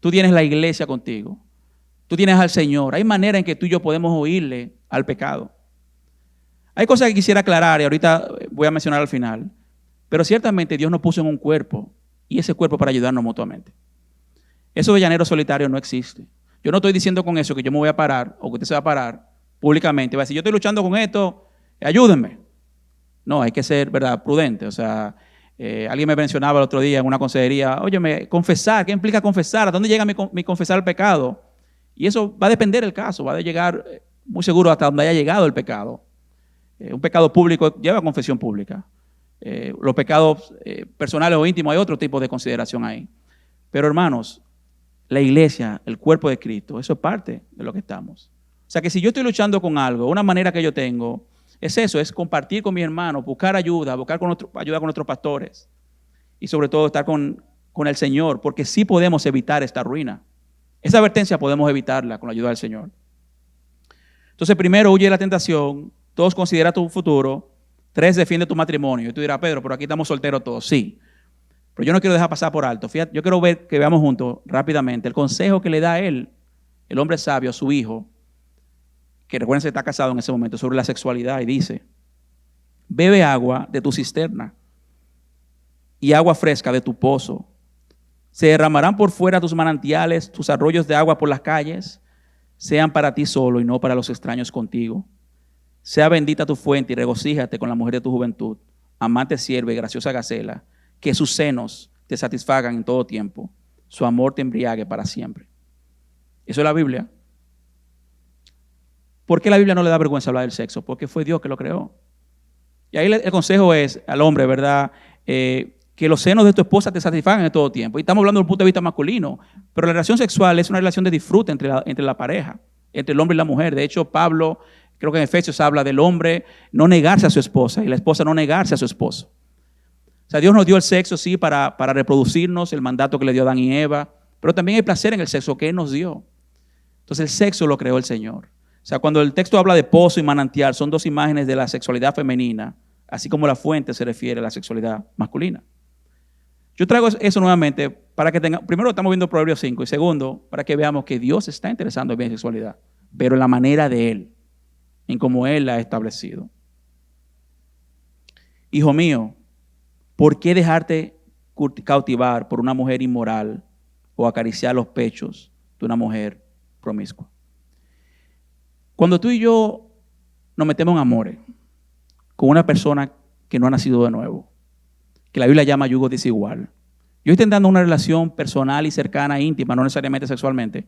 A: Tú tienes la iglesia contigo. Tú tienes al Señor. Hay maneras en que tú y yo podemos huirle al pecado. Hay cosas que quisiera aclarar y ahorita voy a mencionar al final. Pero ciertamente Dios nos puso en un cuerpo y ese cuerpo para ayudarnos mutuamente. Eso de llanero solitario no existe. Yo no estoy diciendo con eso que yo me voy a parar o que usted se va a parar públicamente. Va a decir, yo estoy luchando con esto, ayúdenme. No, hay que ser, ¿verdad?, prudente. O sea, alguien me mencionaba el otro día en una consejería, óyeme, confesar, ¿qué implica confesar? ¿A dónde llega mi confesar el pecado? Y eso va a depender del caso, va a llegar muy seguro hasta donde haya llegado el pecado. Un pecado público lleva a confesión pública. Los pecados personales o íntimos hay otro tipo de consideración ahí. Pero hermanos, la iglesia, el cuerpo de Cristo, eso es parte de lo que estamos. O sea que si yo estoy luchando con algo, una manera que yo tengo, es eso, es compartir con mis hermanos, buscar ayuda, ayuda con nuestros pastores y sobre todo estar con el Señor, porque sí podemos evitar esta ruina. Esa advertencia podemos evitarla con la ayuda del Señor. Entonces, primero, huye de la tentación. 2, considera tu futuro. 3, defiende tu matrimonio. Y tú dirás, Pedro, pero aquí estamos solteros todos. Sí, pero yo no quiero dejar pasar por alto. Fíjate, yo quiero que veamos juntos rápidamente el consejo que le da él, el hombre sabio, a su hijo, que recuerden que está casado en ese momento, sobre la sexualidad. Y dice, bebe agua de tu cisterna y agua fresca de tu pozo. Se derramarán por fuera tus manantiales, tus arroyos de agua por las calles, sean para ti solo y no para los extraños contigo. Sea bendita tu fuente y regocíjate con la mujer de tu juventud, amante sierva y graciosa gacela, que sus senos te satisfagan en todo tiempo, su amor te embriague para siempre. Eso es la Biblia. ¿Por qué la Biblia no le da vergüenza hablar del sexo? Porque fue Dios que lo creó. Y ahí el consejo es al hombre, ¿verdad?, que los senos de tu esposa te satisfagan en todo tiempo. Y estamos hablando desde el punto de vista masculino, pero la relación sexual es una relación de disfrute entre la pareja, entre el hombre y la mujer. De hecho, Pablo, creo que en Efesios habla del hombre no negarse a su esposa y la esposa no negarse a su esposo. O sea, Dios nos dio el sexo, sí, para reproducirnos, el mandato que le dio a Adán y Eva, pero también hay placer en el sexo que Él nos dio. Entonces el sexo lo creó el Señor. O sea, cuando el texto habla de pozo y manantial, son dos imágenes de la sexualidad femenina, así como la fuente se refiere a la sexualidad masculina. Yo traigo eso nuevamente para que primero estamos viendo Proverbios 5 y segundo, para que veamos que Dios está interesado en la sexualidad, pero en la manera de Él, en cómo Él la ha establecido. Hijo mío, ¿por qué dejarte cautivar por una mujer inmoral o acariciar los pechos de una mujer promiscua? Cuando tú y yo nos metemos en amores con una persona que no ha nacido de nuevo, que la Biblia llama yugo desigual. Yo estoy intentando una relación personal y cercana, íntima, no necesariamente sexualmente,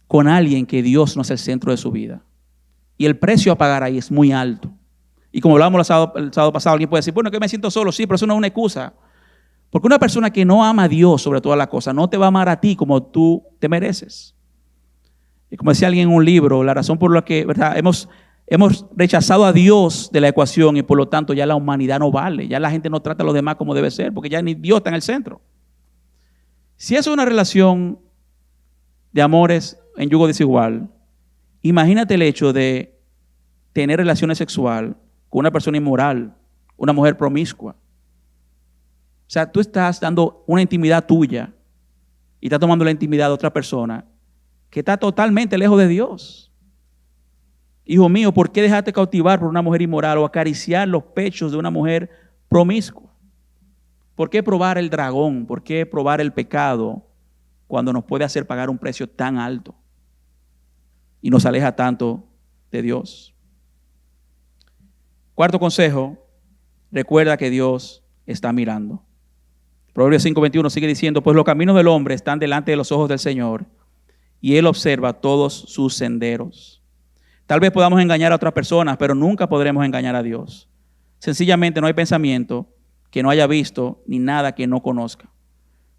A: con alguien que Dios no es el centro de su vida. Y el precio a pagar ahí es muy alto. Y como hablábamos el sábado pasado, alguien puede decir, bueno, que me siento solo. Sí, pero eso no es una excusa. Porque una persona que no ama a Dios sobre todas las cosas, no te va a amar a ti como tú te mereces. Y como decía alguien en un libro, la razón por la que, ¿verdad?, hemos rechazado a Dios de la ecuación y por lo tanto ya la humanidad no vale. Ya la gente no trata a los demás como debe ser porque ya ni Dios está en el centro. Si eso es una relación de amores en yugo desigual, imagínate el hecho de tener relaciones sexuales con una persona inmoral, una mujer promiscua. O sea, tú estás dando una intimidad tuya y estás tomando la intimidad de otra persona que está totalmente lejos de Dios. Hijo mío, ¿por qué dejarte cautivar por una mujer inmoral o acariciar los pechos de una mujer promiscua? ¿Por qué probar el dragón? ¿Por qué probar el pecado cuando nos puede hacer pagar un precio tan alto? y nos aleja tanto de Dios. Cuarto consejo, recuerda que Dios está mirando. Proverbios 5:21 sigue diciendo, pues los caminos del hombre están delante de los ojos del Señor y Él observa todos sus senderos. Tal vez podamos engañar a otras personas, pero nunca podremos engañar a Dios. Sencillamente no hay pensamiento que no haya visto ni nada que no conozca.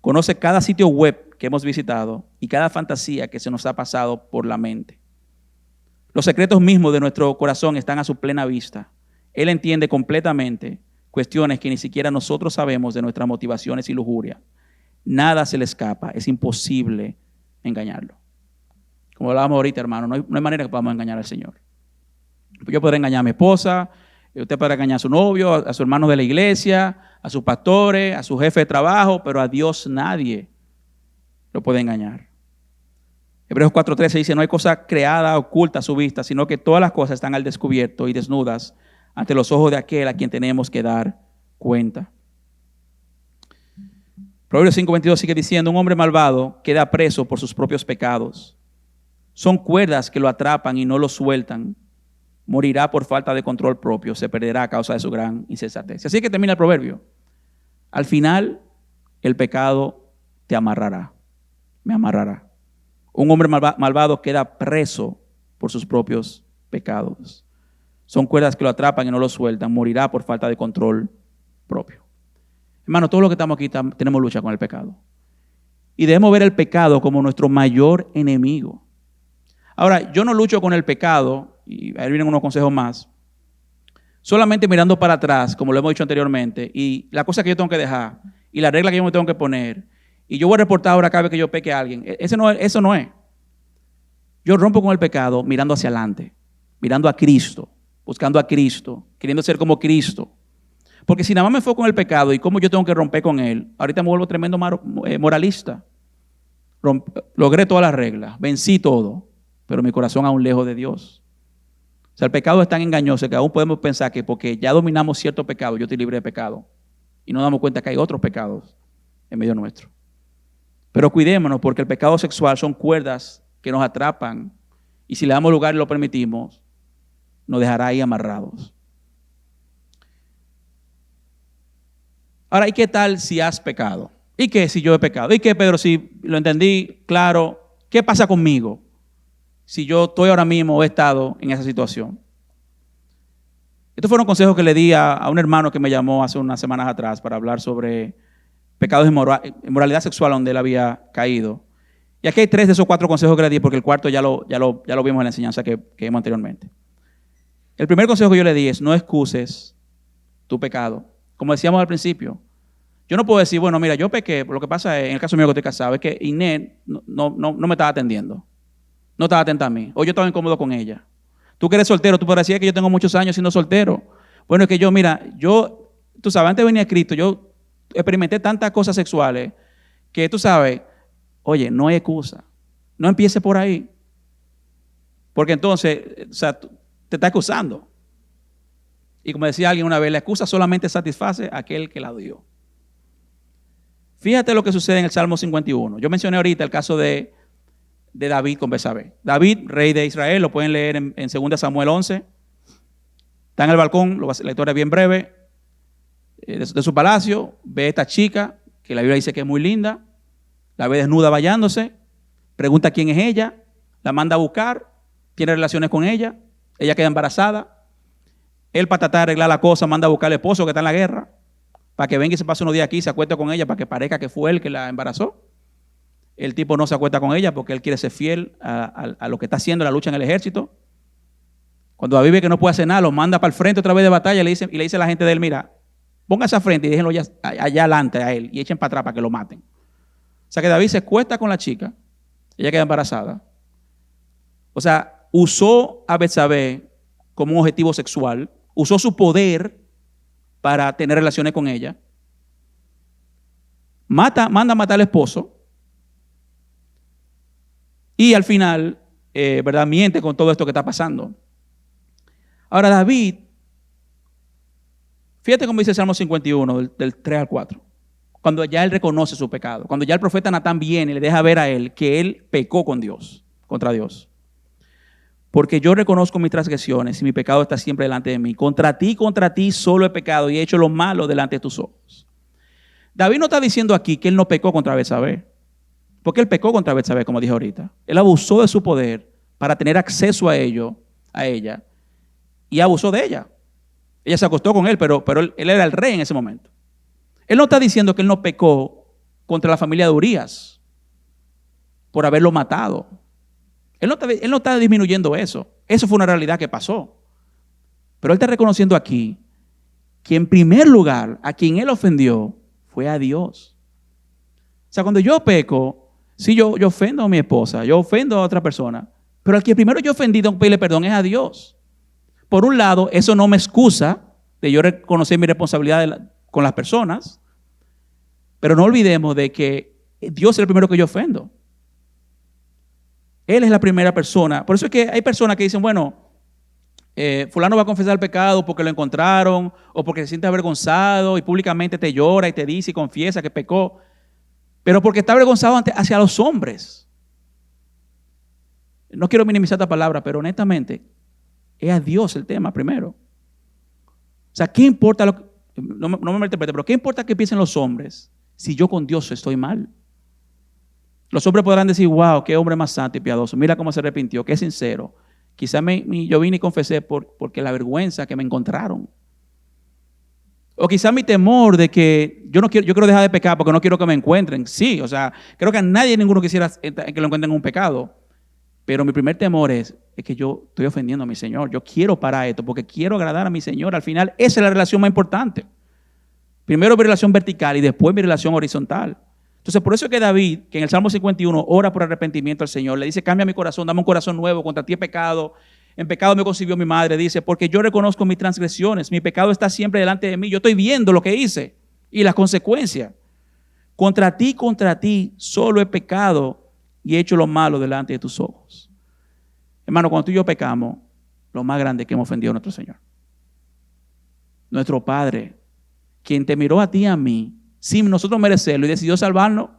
A: Conoce cada sitio web que hemos visitado y cada fantasía que se nos ha pasado por la mente. Los secretos mismos de nuestro corazón están a su plena vista. Él entiende completamente cuestiones que ni siquiera nosotros sabemos de nuestras motivaciones y lujuria. Nada se le escapa, es imposible engañarlo. Como hablábamos ahorita, hermano, no hay manera que podamos engañar al Señor. Yo podré engañar a mi esposa, usted podrá engañar a su novio, a su hermano de la iglesia, a sus pastores, a su jefe de trabajo, pero a Dios nadie lo puede engañar. Hebreos 4:13 dice, no hay cosa creada oculta a su vista, sino que todas las cosas están al descubierto y desnudas ante los ojos de aquel a quien tenemos que dar cuenta. Proverbios 5:22 sigue diciendo, un hombre malvado queda preso por sus propios pecados. Son cuerdas que lo atrapan y no lo sueltan. Morirá por falta de control propio, se perderá a causa de su gran insensatez. Así que termina el proverbio. Al final, el pecado te amarrará, me amarrará. Un hombre malvado queda preso por sus propios pecados. Son cuerdas que lo atrapan y no lo sueltan. Morirá por falta de control propio. Hermano, todos los que estamos aquí tenemos lucha con el pecado. Y debemos ver el pecado como nuestro mayor enemigo. Ahora, yo no lucho con el pecado, y ahí vienen unos consejos más, solamente mirando para atrás, como lo hemos dicho anteriormente, y la cosa que yo tengo que dejar, y la regla que yo me tengo que poner, y yo voy a reportar ahora cada vez que yo peque a alguien. Eso no es. Yo rompo con el pecado mirando hacia adelante, mirando a Cristo, buscando a Cristo, queriendo ser como Cristo. Porque si nada más me enfoco en el pecado y cómo yo tengo que romper con él, ahorita me vuelvo tremendo moralista. Logré todas las reglas, vencí todo, pero mi corazón aún lejos de Dios. O sea, el pecado es tan engañoso que aún podemos pensar que porque ya dominamos cierto pecado, yo estoy libre de pecado. Y no damos cuenta que hay otros pecados en medio nuestro. Pero cuidémonos porque el pecado sexual son cuerdas que nos atrapan y si le damos lugar y lo permitimos, nos dejará ahí amarrados. Ahora, ¿y qué tal si has pecado? ¿Y qué si yo he pecado? ¿Y qué, Pedro, si lo entendí claro? ¿Qué pasa conmigo si yo estoy ahora mismo o he estado en esa situación? Estos fueron consejos que le di a un hermano que me llamó hace unas semanas atrás para hablar sobre pecados de inmoralidad sexual donde él había caído. Y aquí hay 3 de esos 4 consejos que le di porque el cuarto ya lo vimos en la enseñanza que vimos anteriormente. El primer consejo que yo le di es no excuses tu pecado. Como decíamos al principio, yo no puedo decir, bueno, mira, yo pequé, lo que pasa es, en el caso mío que estoy casado, es que Inés no me estaba atendiendo, no estaba atenta a mí, o yo estaba incómodo con ella. Tú que eres soltero, tú podrás decir que yo tengo muchos años siendo soltero. Bueno, es que tú sabes, antes de venir a Cristo, yo experimenté tantas cosas sexuales que tú sabes, oye, no hay excusa, no empieces por ahí, porque entonces, o sea, te está excusando. Y como decía alguien una vez, la excusa solamente satisface a aquel que la dio. Fíjate lo que sucede en el Salmo 51. Yo mencioné ahorita el caso de David con Betsabé. David, rey de Israel, lo pueden leer en 2 Samuel 11. Está en el balcón, la historia es bien breve, de su palacio, ve a esta chica, que la Biblia dice que es muy linda, la ve desnuda bañándose, pregunta quién es ella, la manda a buscar, tiene relaciones con ella queda embarazada. Él, para tratar de arreglar la cosa, manda a buscar al esposo que está en la guerra para que venga y se pase unos días aquí y se acueste con ella para que parezca que fue él que la embarazó. El tipo no se acuesta con ella porque él quiere ser fiel a lo que está haciendo la lucha en el ejército. Cuando David ve que no puede hacer nada, lo manda para el frente otra vez de batalla y le dice a la gente de él, mira, póngase a frente y déjenlo allá adelante a él y echen para atrás para que lo maten. O sea que David se acuesta con la chica, ella queda embarazada. O sea, usó a Betsabé como un objetivo sexual, usó su poder para tener relaciones con ella, manda a matar al esposo y al final, ¿verdad? Miente con todo esto que está pasando. Ahora David, fíjate cómo dice el Salmo 51, del 3 al 4, cuando ya él reconoce su pecado, cuando ya el profeta Natán viene y le deja ver a él que él pecó con Dios, contra Dios. porque yo reconozco mis transgresiones y mi pecado está siempre delante de mí. Contra ti solo he pecado y he hecho lo malo delante de tus ojos. David no está diciendo aquí que él no pecó contra Betsabé, porque él pecó contra Betsabé, como dije ahorita. Él abusó de su poder para tener acceso a ella, y abusó de ella. Ella se acostó con él, pero él era el rey en ese momento. Él no está diciendo que él no pecó contra la familia de Urías por haberlo matado. Él no está disminuyendo eso. Eso fue una realidad que pasó. Pero él está reconociendo aquí que en primer lugar a quien él ofendió fue a Dios. O sea, cuando yo peco, sí, yo ofendo a mi esposa, yo ofendo a otra persona, pero al que primero yo ofendí, tengo que pedirle perdón es a Dios. Por un lado, eso no me excusa de yo reconocer mi responsabilidad con las personas, pero no olvidemos de que Dios es el primero que yo ofendo. Él es la primera persona. Por eso es que hay personas que dicen, bueno, fulano va a confesar el pecado porque lo encontraron o porque se siente avergonzado y públicamente te llora y te dice y confiesa que pecó, pero porque está avergonzado hacia los hombres. No quiero minimizar esta palabra, pero honestamente es a Dios el tema primero. O sea, ¿qué importa no me malinterprete, pero ¿qué importa que piensen los hombres si yo con Dios estoy mal? Los hombres podrán decir, wow, qué hombre más santo y piadoso, mira cómo se arrepintió, qué sincero. Quizás yo vine y confesé porque la vergüenza que me encontraron. O quizás mi temor de que yo quiero dejar de pecar porque no quiero que me encuentren. Sí, o sea, creo que a ninguno quisiera que lo encuentren en un pecado. Pero mi primer temor es que yo estoy ofendiendo a mi Señor. Yo quiero parar esto porque quiero agradar a mi Señor. Al final, esa es la relación más importante. Primero mi relación vertical y después mi relación horizontal. Entonces, por eso es que David, que en el Salmo 51 ora por arrepentimiento al Señor, le dice, cambia mi corazón, dame un corazón nuevo, contra ti he pecado, en pecado me concibió mi madre. Dice, porque yo reconozco mis transgresiones, mi pecado está siempre delante de mí, yo estoy viendo lo que hice y las consecuencias. Contra ti solo he pecado y he hecho lo malo delante de tus ojos. Hermano, cuando tú y yo pecamos, lo más grande es que hemos ofendido a nuestro Señor. Nuestro Padre, quien te miró a ti y a mí, sin nosotros merecerlo y decidió salvarnos. O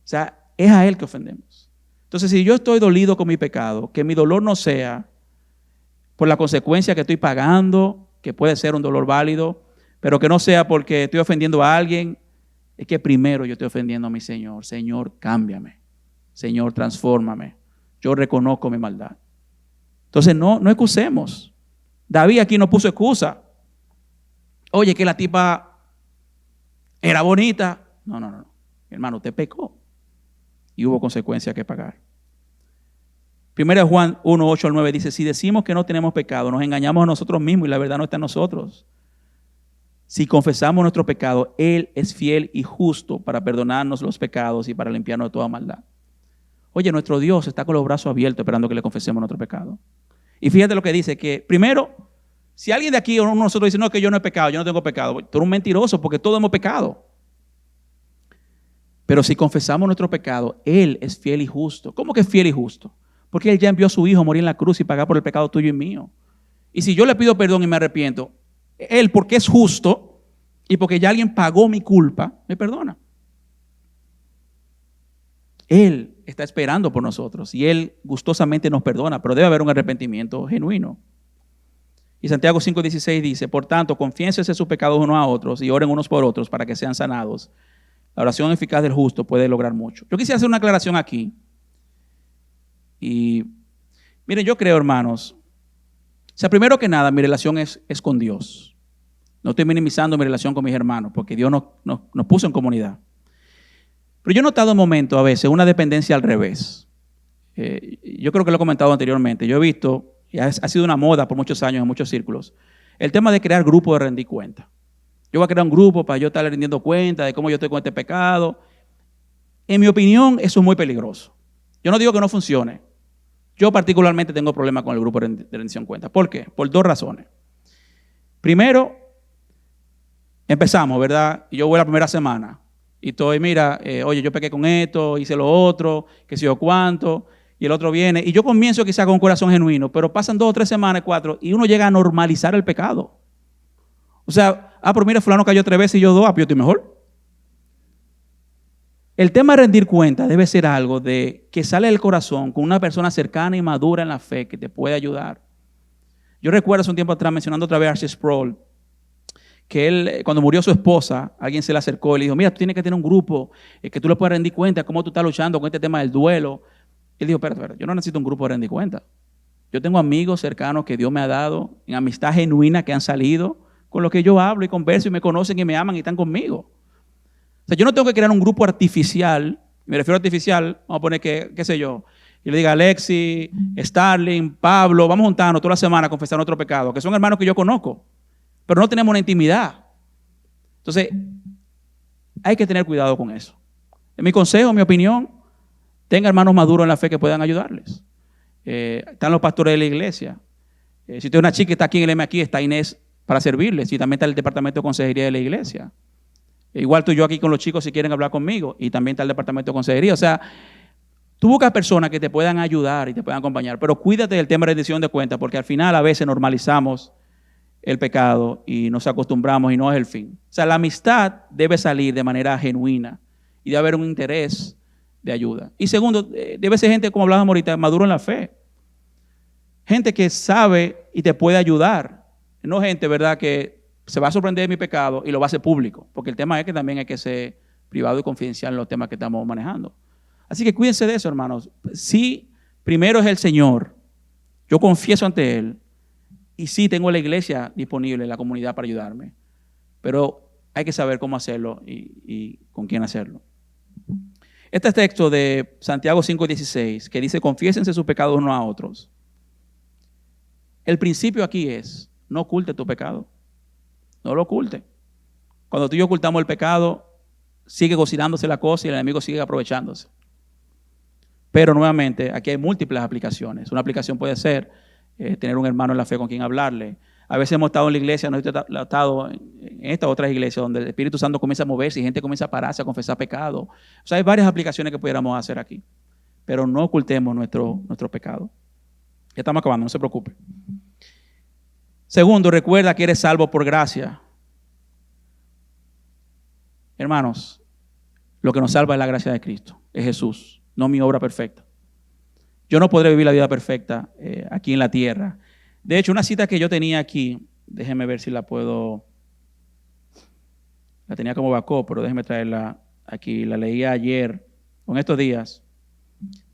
A: sea, es a Él que ofendemos. Entonces, si yo estoy dolido con mi pecado, que mi dolor no sea por la consecuencia que estoy pagando, que puede ser un dolor válido, pero que no sea porque estoy ofendiendo a alguien, es que primero yo estoy ofendiendo a mi Señor. Señor, cámbiame. Señor, transfórmame. Yo reconozco mi maldad. Entonces, no excusemos. David aquí no puso excusa. Oye, que la tipa era bonita. No. Hermano, usted pecó y hubo consecuencias que pagar. Primera Juan 1, 8 al 9 dice, si decimos que no tenemos pecado, nos engañamos a nosotros mismos y la verdad no está en nosotros. Si confesamos nuestro pecado, Él es fiel y justo para perdonarnos los pecados y para limpiarnos de toda maldad. Oye, nuestro Dios está con los brazos abiertos esperando que le confesemos nuestro pecado. Y fíjate lo que dice, que primero, si alguien de aquí o uno de nosotros dice, no, que yo no he pecado, yo no tengo pecado, tú eres un mentiroso porque todos hemos pecado. Pero si confesamos nuestro pecado, Él es fiel y justo. ¿Cómo que es fiel y justo? Porque Él ya envió a su Hijo a morir en la cruz y pagar por el pecado tuyo y mío. Y si yo le pido perdón y me arrepiento, Él, porque es justo y porque ya alguien pagó mi culpa, me perdona. Él está esperando por nosotros y Él gustosamente nos perdona, pero debe haber un arrepentimiento genuino. Y Santiago 5:16 dice, por tanto, confiénsense sus pecados unos a otros y oren unos por otros para que sean sanados. La oración eficaz del justo puede lograr mucho. Yo quisiera hacer una aclaración aquí. Y miren, yo creo, hermanos, o sea, primero que nada, mi relación es con Dios. No estoy minimizando mi relación con mis hermanos, porque Dios nos puso en comunidad. Pero yo he notado en momentos a veces una dependencia al revés. Yo creo que lo he comentado anteriormente. Yo he visto, y ha sido una moda por muchos años en muchos círculos, el tema de crear grupos de rendir cuenta. Yo voy a crear un grupo para yo estar rindiendo cuenta de cómo yo estoy con este pecado. En mi opinión, eso es muy peligroso. Yo no digo que no funcione. Yo particularmente tengo problemas con el grupo de rendición cuenta. ¿Por qué? Por dos razones. Primero, empezamos, ¿verdad? Yo voy la primera semana y estoy, mira, oye, yo pequé con esto, hice lo otro, qué sé yo cuánto, y el otro viene. Y yo comienzo quizá con un corazón genuino, pero pasan 2 o 3 semanas, 4, y uno llega a normalizar el pecado. O sea, pero mira, fulano cayó 3 veces y yo 2, yo estoy mejor. El tema de rendir cuenta debe ser algo de que sale del corazón con una persona cercana y madura en la fe que te puede ayudar. Yo recuerdo hace un tiempo atrás, mencionando otra vez a R.C. Sproul, que él, cuando murió su esposa, alguien se le acercó y le dijo, mira, tú tienes que tener un grupo que tú le puedas rendir cuenta de cómo tú estás luchando con este tema del duelo. Él dijo, espérate, yo no necesito un grupo de rendir cuenta. Yo tengo amigos cercanos que Dios me ha dado, en amistad genuina, que han salido, con los que yo hablo y converso y me conocen y me aman y están conmigo. O sea, yo no tengo que crear un grupo artificial, me refiero a artificial, vamos a poner que, qué sé yo, y le diga Alexi, Starling, Pablo, vamos juntando toda la semana a confesar nuestro pecado, que son hermanos que yo conozco, pero no tenemos una intimidad. Entonces, hay que tener cuidado con eso. En mi consejo, en mi opinión, tenga hermanos maduros en la fe que puedan ayudarles. Están los pastores de la iglesia. Si usted es una chica que está aquí en el M, aquí está Inés para servirles, y también está el departamento de consejería de la iglesia. Igual tú y yo aquí con los chicos si quieren hablar conmigo, y también está el departamento de consejería. O sea, tú buscas personas que te puedan ayudar y te puedan acompañar, pero cuídate del tema de rendición de cuentas, porque al final a veces normalizamos el pecado y nos acostumbramos y no es el fin. O sea, la amistad debe salir de manera genuina y debe haber un interés de ayuda. Y segundo, debe ser gente, como hablábamos ahorita, maduro en la fe. Gente que sabe y te puede ayudar. No gente, ¿verdad?, que se va a sorprender de mi pecado y lo va a hacer público. Porque el tema es que también hay que ser privado y confidencial en los temas que estamos manejando. Así que cuídense de eso, hermanos. Sí, primero es el Señor. Yo confieso ante Él. Y sí, tengo la iglesia disponible, la comunidad para ayudarme. Pero hay que saber cómo hacerlo y con quién hacerlo. Este texto de Santiago 5:16, que dice, confiésense sus pecados unos a otros. El principio aquí es, no oculte tu pecado. No lo oculte. Cuando tú y yo ocultamos el pecado, sigue cocinándose la cosa y el enemigo sigue aprovechándose. Pero nuevamente, aquí hay múltiples aplicaciones. Una aplicación puede ser tener un hermano en la fe con quien hablarle. A veces hemos estado en la iglesia, no he estado en estas otras iglesias donde el Espíritu Santo comienza a moverse y gente comienza a pararse, a confesar pecado. O sea, hay varias aplicaciones que pudiéramos hacer aquí. Pero no ocultemos nuestro pecado. Ya estamos acabando, no se preocupe. Segundo, recuerda que eres salvo por gracia. Hermanos, lo que nos salva es la gracia de Cristo, es Jesús, no mi obra perfecta. Yo no podré vivir la vida perfecta aquí en la tierra. De hecho, una cita que yo tenía aquí, déjenme ver si la puedo, la tenía como backup, pero déjenme traerla aquí, la leí ayer, o en estos días,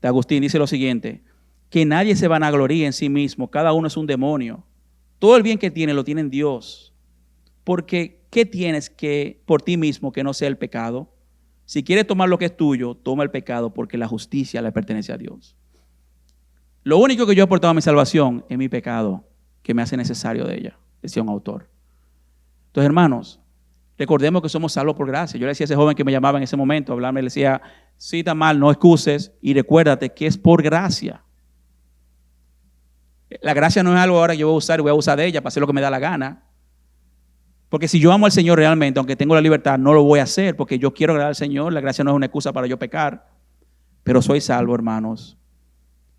A: de Agustín, dice lo siguiente, que nadie se vanagloríe en sí mismo, cada uno es un demonio. Todo el bien que tiene lo tiene en Dios. Porque, ¿qué tienes que por ti mismo que no sea el pecado? Si quieres tomar lo que es tuyo, toma el pecado porque la justicia le pertenece a Dios. Lo único que yo he aportado a mi salvación es mi pecado, que me hace necesario de ella, decía un autor. Entonces, hermanos, recordemos que somos salvos por gracia. Yo le decía a ese joven que me llamaba en ese momento, hablarme, le decía, sí, está mal, no excuses, y recuérdate que es por gracia. La gracia no es algo ahora que yo voy a usar y voy a usar de ella para hacer lo que me da la gana. Porque si yo amo al Señor realmente, aunque tengo la libertad, no lo voy a hacer porque yo quiero agradar al Señor. La gracia no es una excusa para yo pecar. Pero soy salvo, hermanos,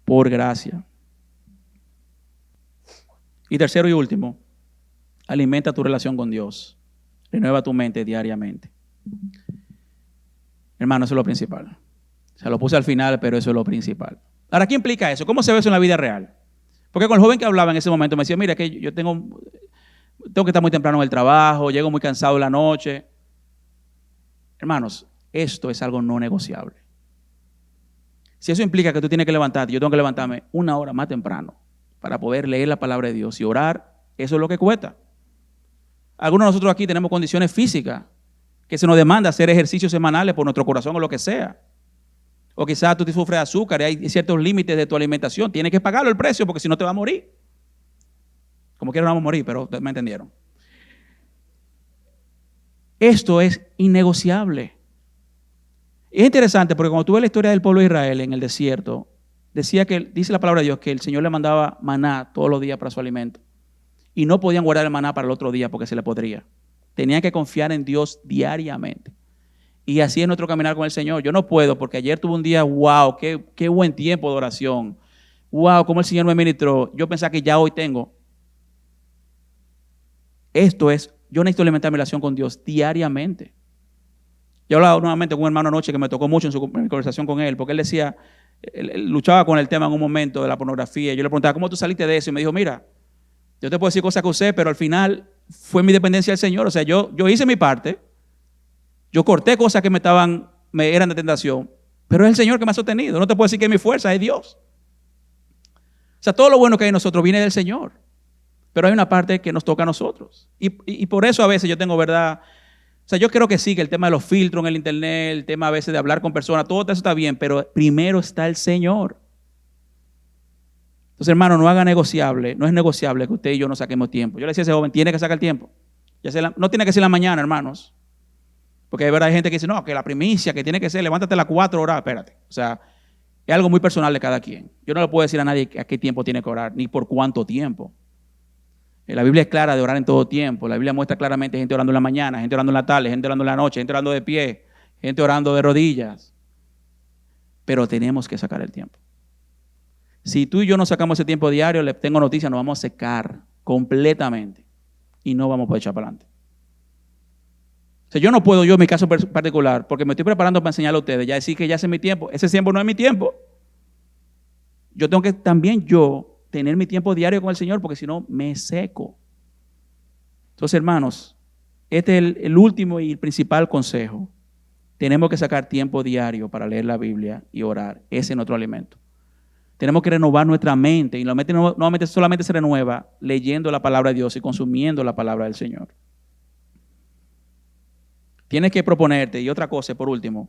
A: por gracia. Y tercero y último, alimenta tu relación con Dios. Renueva tu mente diariamente. Hermano, eso es lo principal. Se lo puse al final, pero eso es lo principal. Ahora, ¿qué implica eso? ¿Cómo se ve eso en la vida real? Porque con el joven que hablaba en ese momento me decía, mira, que yo tengo que estar muy temprano en el trabajo, llego muy cansado en la noche. Hermanos, esto es algo no negociable. Si eso implica que tú tienes que levantarte, yo tengo que levantarme 1 hora más temprano para poder leer la palabra de Dios y orar, eso es lo que cuesta. Algunos de nosotros aquí tenemos condiciones físicas que se nos demanda hacer ejercicios semanales por nuestro corazón o lo que sea. O quizás tú te sufres de azúcar y hay ciertos límites de tu alimentación. Tienes que pagarlo el precio porque si no te va a morir. Como quiera no vamos a morir, pero me entendieron. Esto es innegociable. Es interesante porque cuando tú ves la historia del pueblo de Israel en el desierto, dice la palabra de Dios que el Señor le mandaba maná todos los días para su alimento. Y no podían guardar el maná para el otro día porque se le podría. Tenían que confiar en Dios diariamente. Y así es nuestro caminar con el Señor. Yo no puedo porque ayer tuve un día, wow, qué buen tiempo de oración. Wow, cómo el Señor me ministró. Yo pensaba que ya hoy tengo. Esto es, yo necesito alimentar mi relación con Dios diariamente. Yo hablaba nuevamente con un hermano anoche que me tocó mucho en mi conversación con él, porque él decía, él luchaba con el tema en un momento de la pornografía. Yo le preguntaba, ¿cómo tú saliste de eso? Y me dijo, mira, yo te puedo decir cosas que usé, pero al final fue mi dependencia del Señor. O sea, yo hice mi parte, yo corté cosas que me eran de tentación, pero es el Señor que me ha sostenido. No te puedo decir que es mi fuerza, es Dios. O sea, todo lo bueno que hay en nosotros viene del Señor, pero hay una parte que nos toca a nosotros. Y por eso a veces yo tengo verdad. O sea, yo creo que sí, que el tema de los filtros en el internet, el tema a veces de hablar con personas, todo eso está bien, pero primero está el Señor. Entonces, hermano, no es negociable que usted y yo no saquemos tiempo. Yo le decía a ese joven, tiene que sacar tiempo. No tiene que ser la mañana, hermanos. Porque de verdad hay gente que dice, no, que la primicia, que tiene que ser, levántate a las 4 horas, espérate. O sea, es algo muy personal de cada quien. Yo no le puedo decir a nadie a qué tiempo tiene que orar, ni por cuánto tiempo. La Biblia es clara de orar en todo tiempo. La Biblia muestra claramente gente orando en la mañana, gente orando en la tarde, gente orando en la noche, gente orando de pie, gente orando de rodillas. Pero tenemos que sacar el tiempo. Si tú y yo no sacamos ese tiempo diario, le tengo noticia, nos vamos a secar completamente y no vamos a poder echar para adelante. O sea, yo no puedo, en mi caso particular, porque me estoy preparando para enseñarle a ustedes, ya decir que ya es mi tiempo. Ese tiempo no es mi tiempo. Yo tengo que también tener mi tiempo diario con el Señor, porque si no me seco. Entonces, hermanos, este es el último y el principal consejo. Tenemos que sacar tiempo diario para leer la Biblia y orar. Ese es nuestro alimento. Tenemos que renovar nuestra mente, y la mente nuevamente solamente se renueva leyendo la palabra de Dios y consumiendo la palabra del Señor. Tienes que proponerte, y otra cosa por último,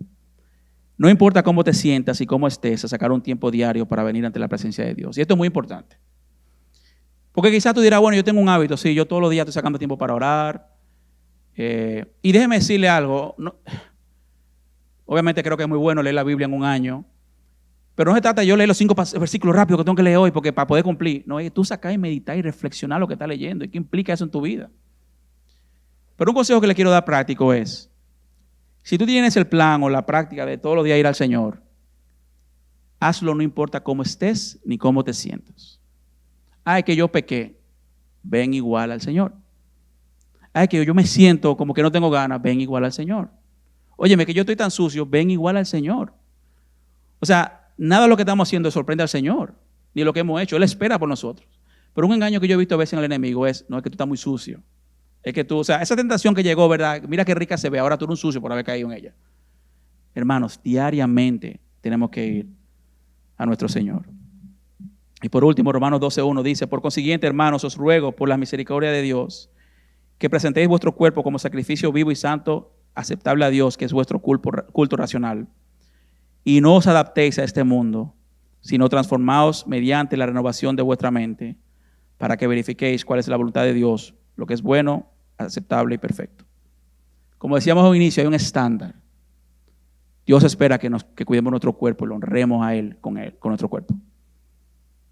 A: no importa cómo te sientas y cómo estés, a sacar un tiempo diario para venir ante la presencia de Dios. Y esto es muy importante. Porque quizás tú dirás, bueno, yo tengo un hábito, sí, yo todos los días estoy sacando tiempo para orar. Y déjeme decirle algo. Obviamente creo que es muy bueno leer la Biblia en un año. Pero no se trata de yo leer los 5 versículos rápidos que tengo que leer hoy porque para poder cumplir. No, es tú sacar y meditar y reflexionar lo que estás leyendo y qué implica eso en tu vida. Pero un consejo que le quiero dar práctico es, si tú tienes el plan o la práctica de todos los días ir al Señor, hazlo no importa cómo estés ni cómo te sientas. Ay, que yo pequé, ven igual al Señor. Ay, que yo me siento como que no tengo ganas, ven igual al Señor. Óyeme, que yo estoy tan sucio, ven igual al Señor. O sea, nada de lo que estamos haciendo sorprende al Señor, ni lo que hemos hecho. Él espera por nosotros. Pero un engaño que yo he visto a veces en el enemigo es, no es que tú estás muy sucio. Es que tú, o sea, esa tentación que llegó, ¿verdad? Mira qué rica se ve, ahora tú eres un sucio por haber caído en ella. Hermanos, diariamente tenemos que ir a nuestro Señor. Y por último, Romanos 12:1 dice, por consiguiente, hermanos, os ruego por la misericordia de Dios, que presentéis vuestro cuerpo como sacrificio vivo y santo, aceptable a Dios, que es vuestro culto racional. Y no os adaptéis a este mundo, sino transformaos mediante la renovación de vuestra mente, para que verifiquéis cuál es la voluntad de Dios, lo que es bueno, aceptable y perfecto. Como decíamos al inicio, hay un estándar. Dios espera que cuidemos nuestro cuerpo y lo honremos a Él con nuestro cuerpo.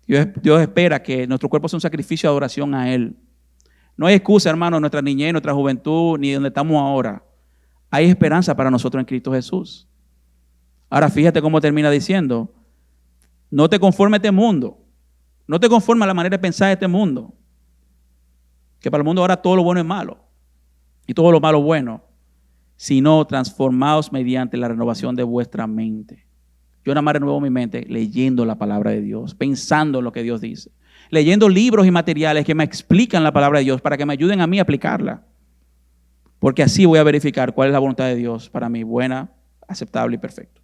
A: Dios espera que nuestro cuerpo sea un sacrificio de adoración a Él. No hay excusa, hermano, en nuestra niñez, en nuestra juventud, ni donde estamos ahora. Hay esperanza para nosotros en Cristo Jesús. Ahora fíjate cómo termina diciendo, no te conformes a este mundo, no te conformes a la manera de pensar de este mundo, que para el mundo ahora todo lo bueno es malo y todo lo malo es bueno, sino transformaos mediante la renovación de vuestra mente. Yo nada más renuevo mi mente leyendo la palabra de Dios, pensando en lo que Dios dice, leyendo libros y materiales que me explican la palabra de Dios para que me ayuden a mí a aplicarla, porque así voy a verificar cuál es la voluntad de Dios para mí, buena, aceptable y perfecta.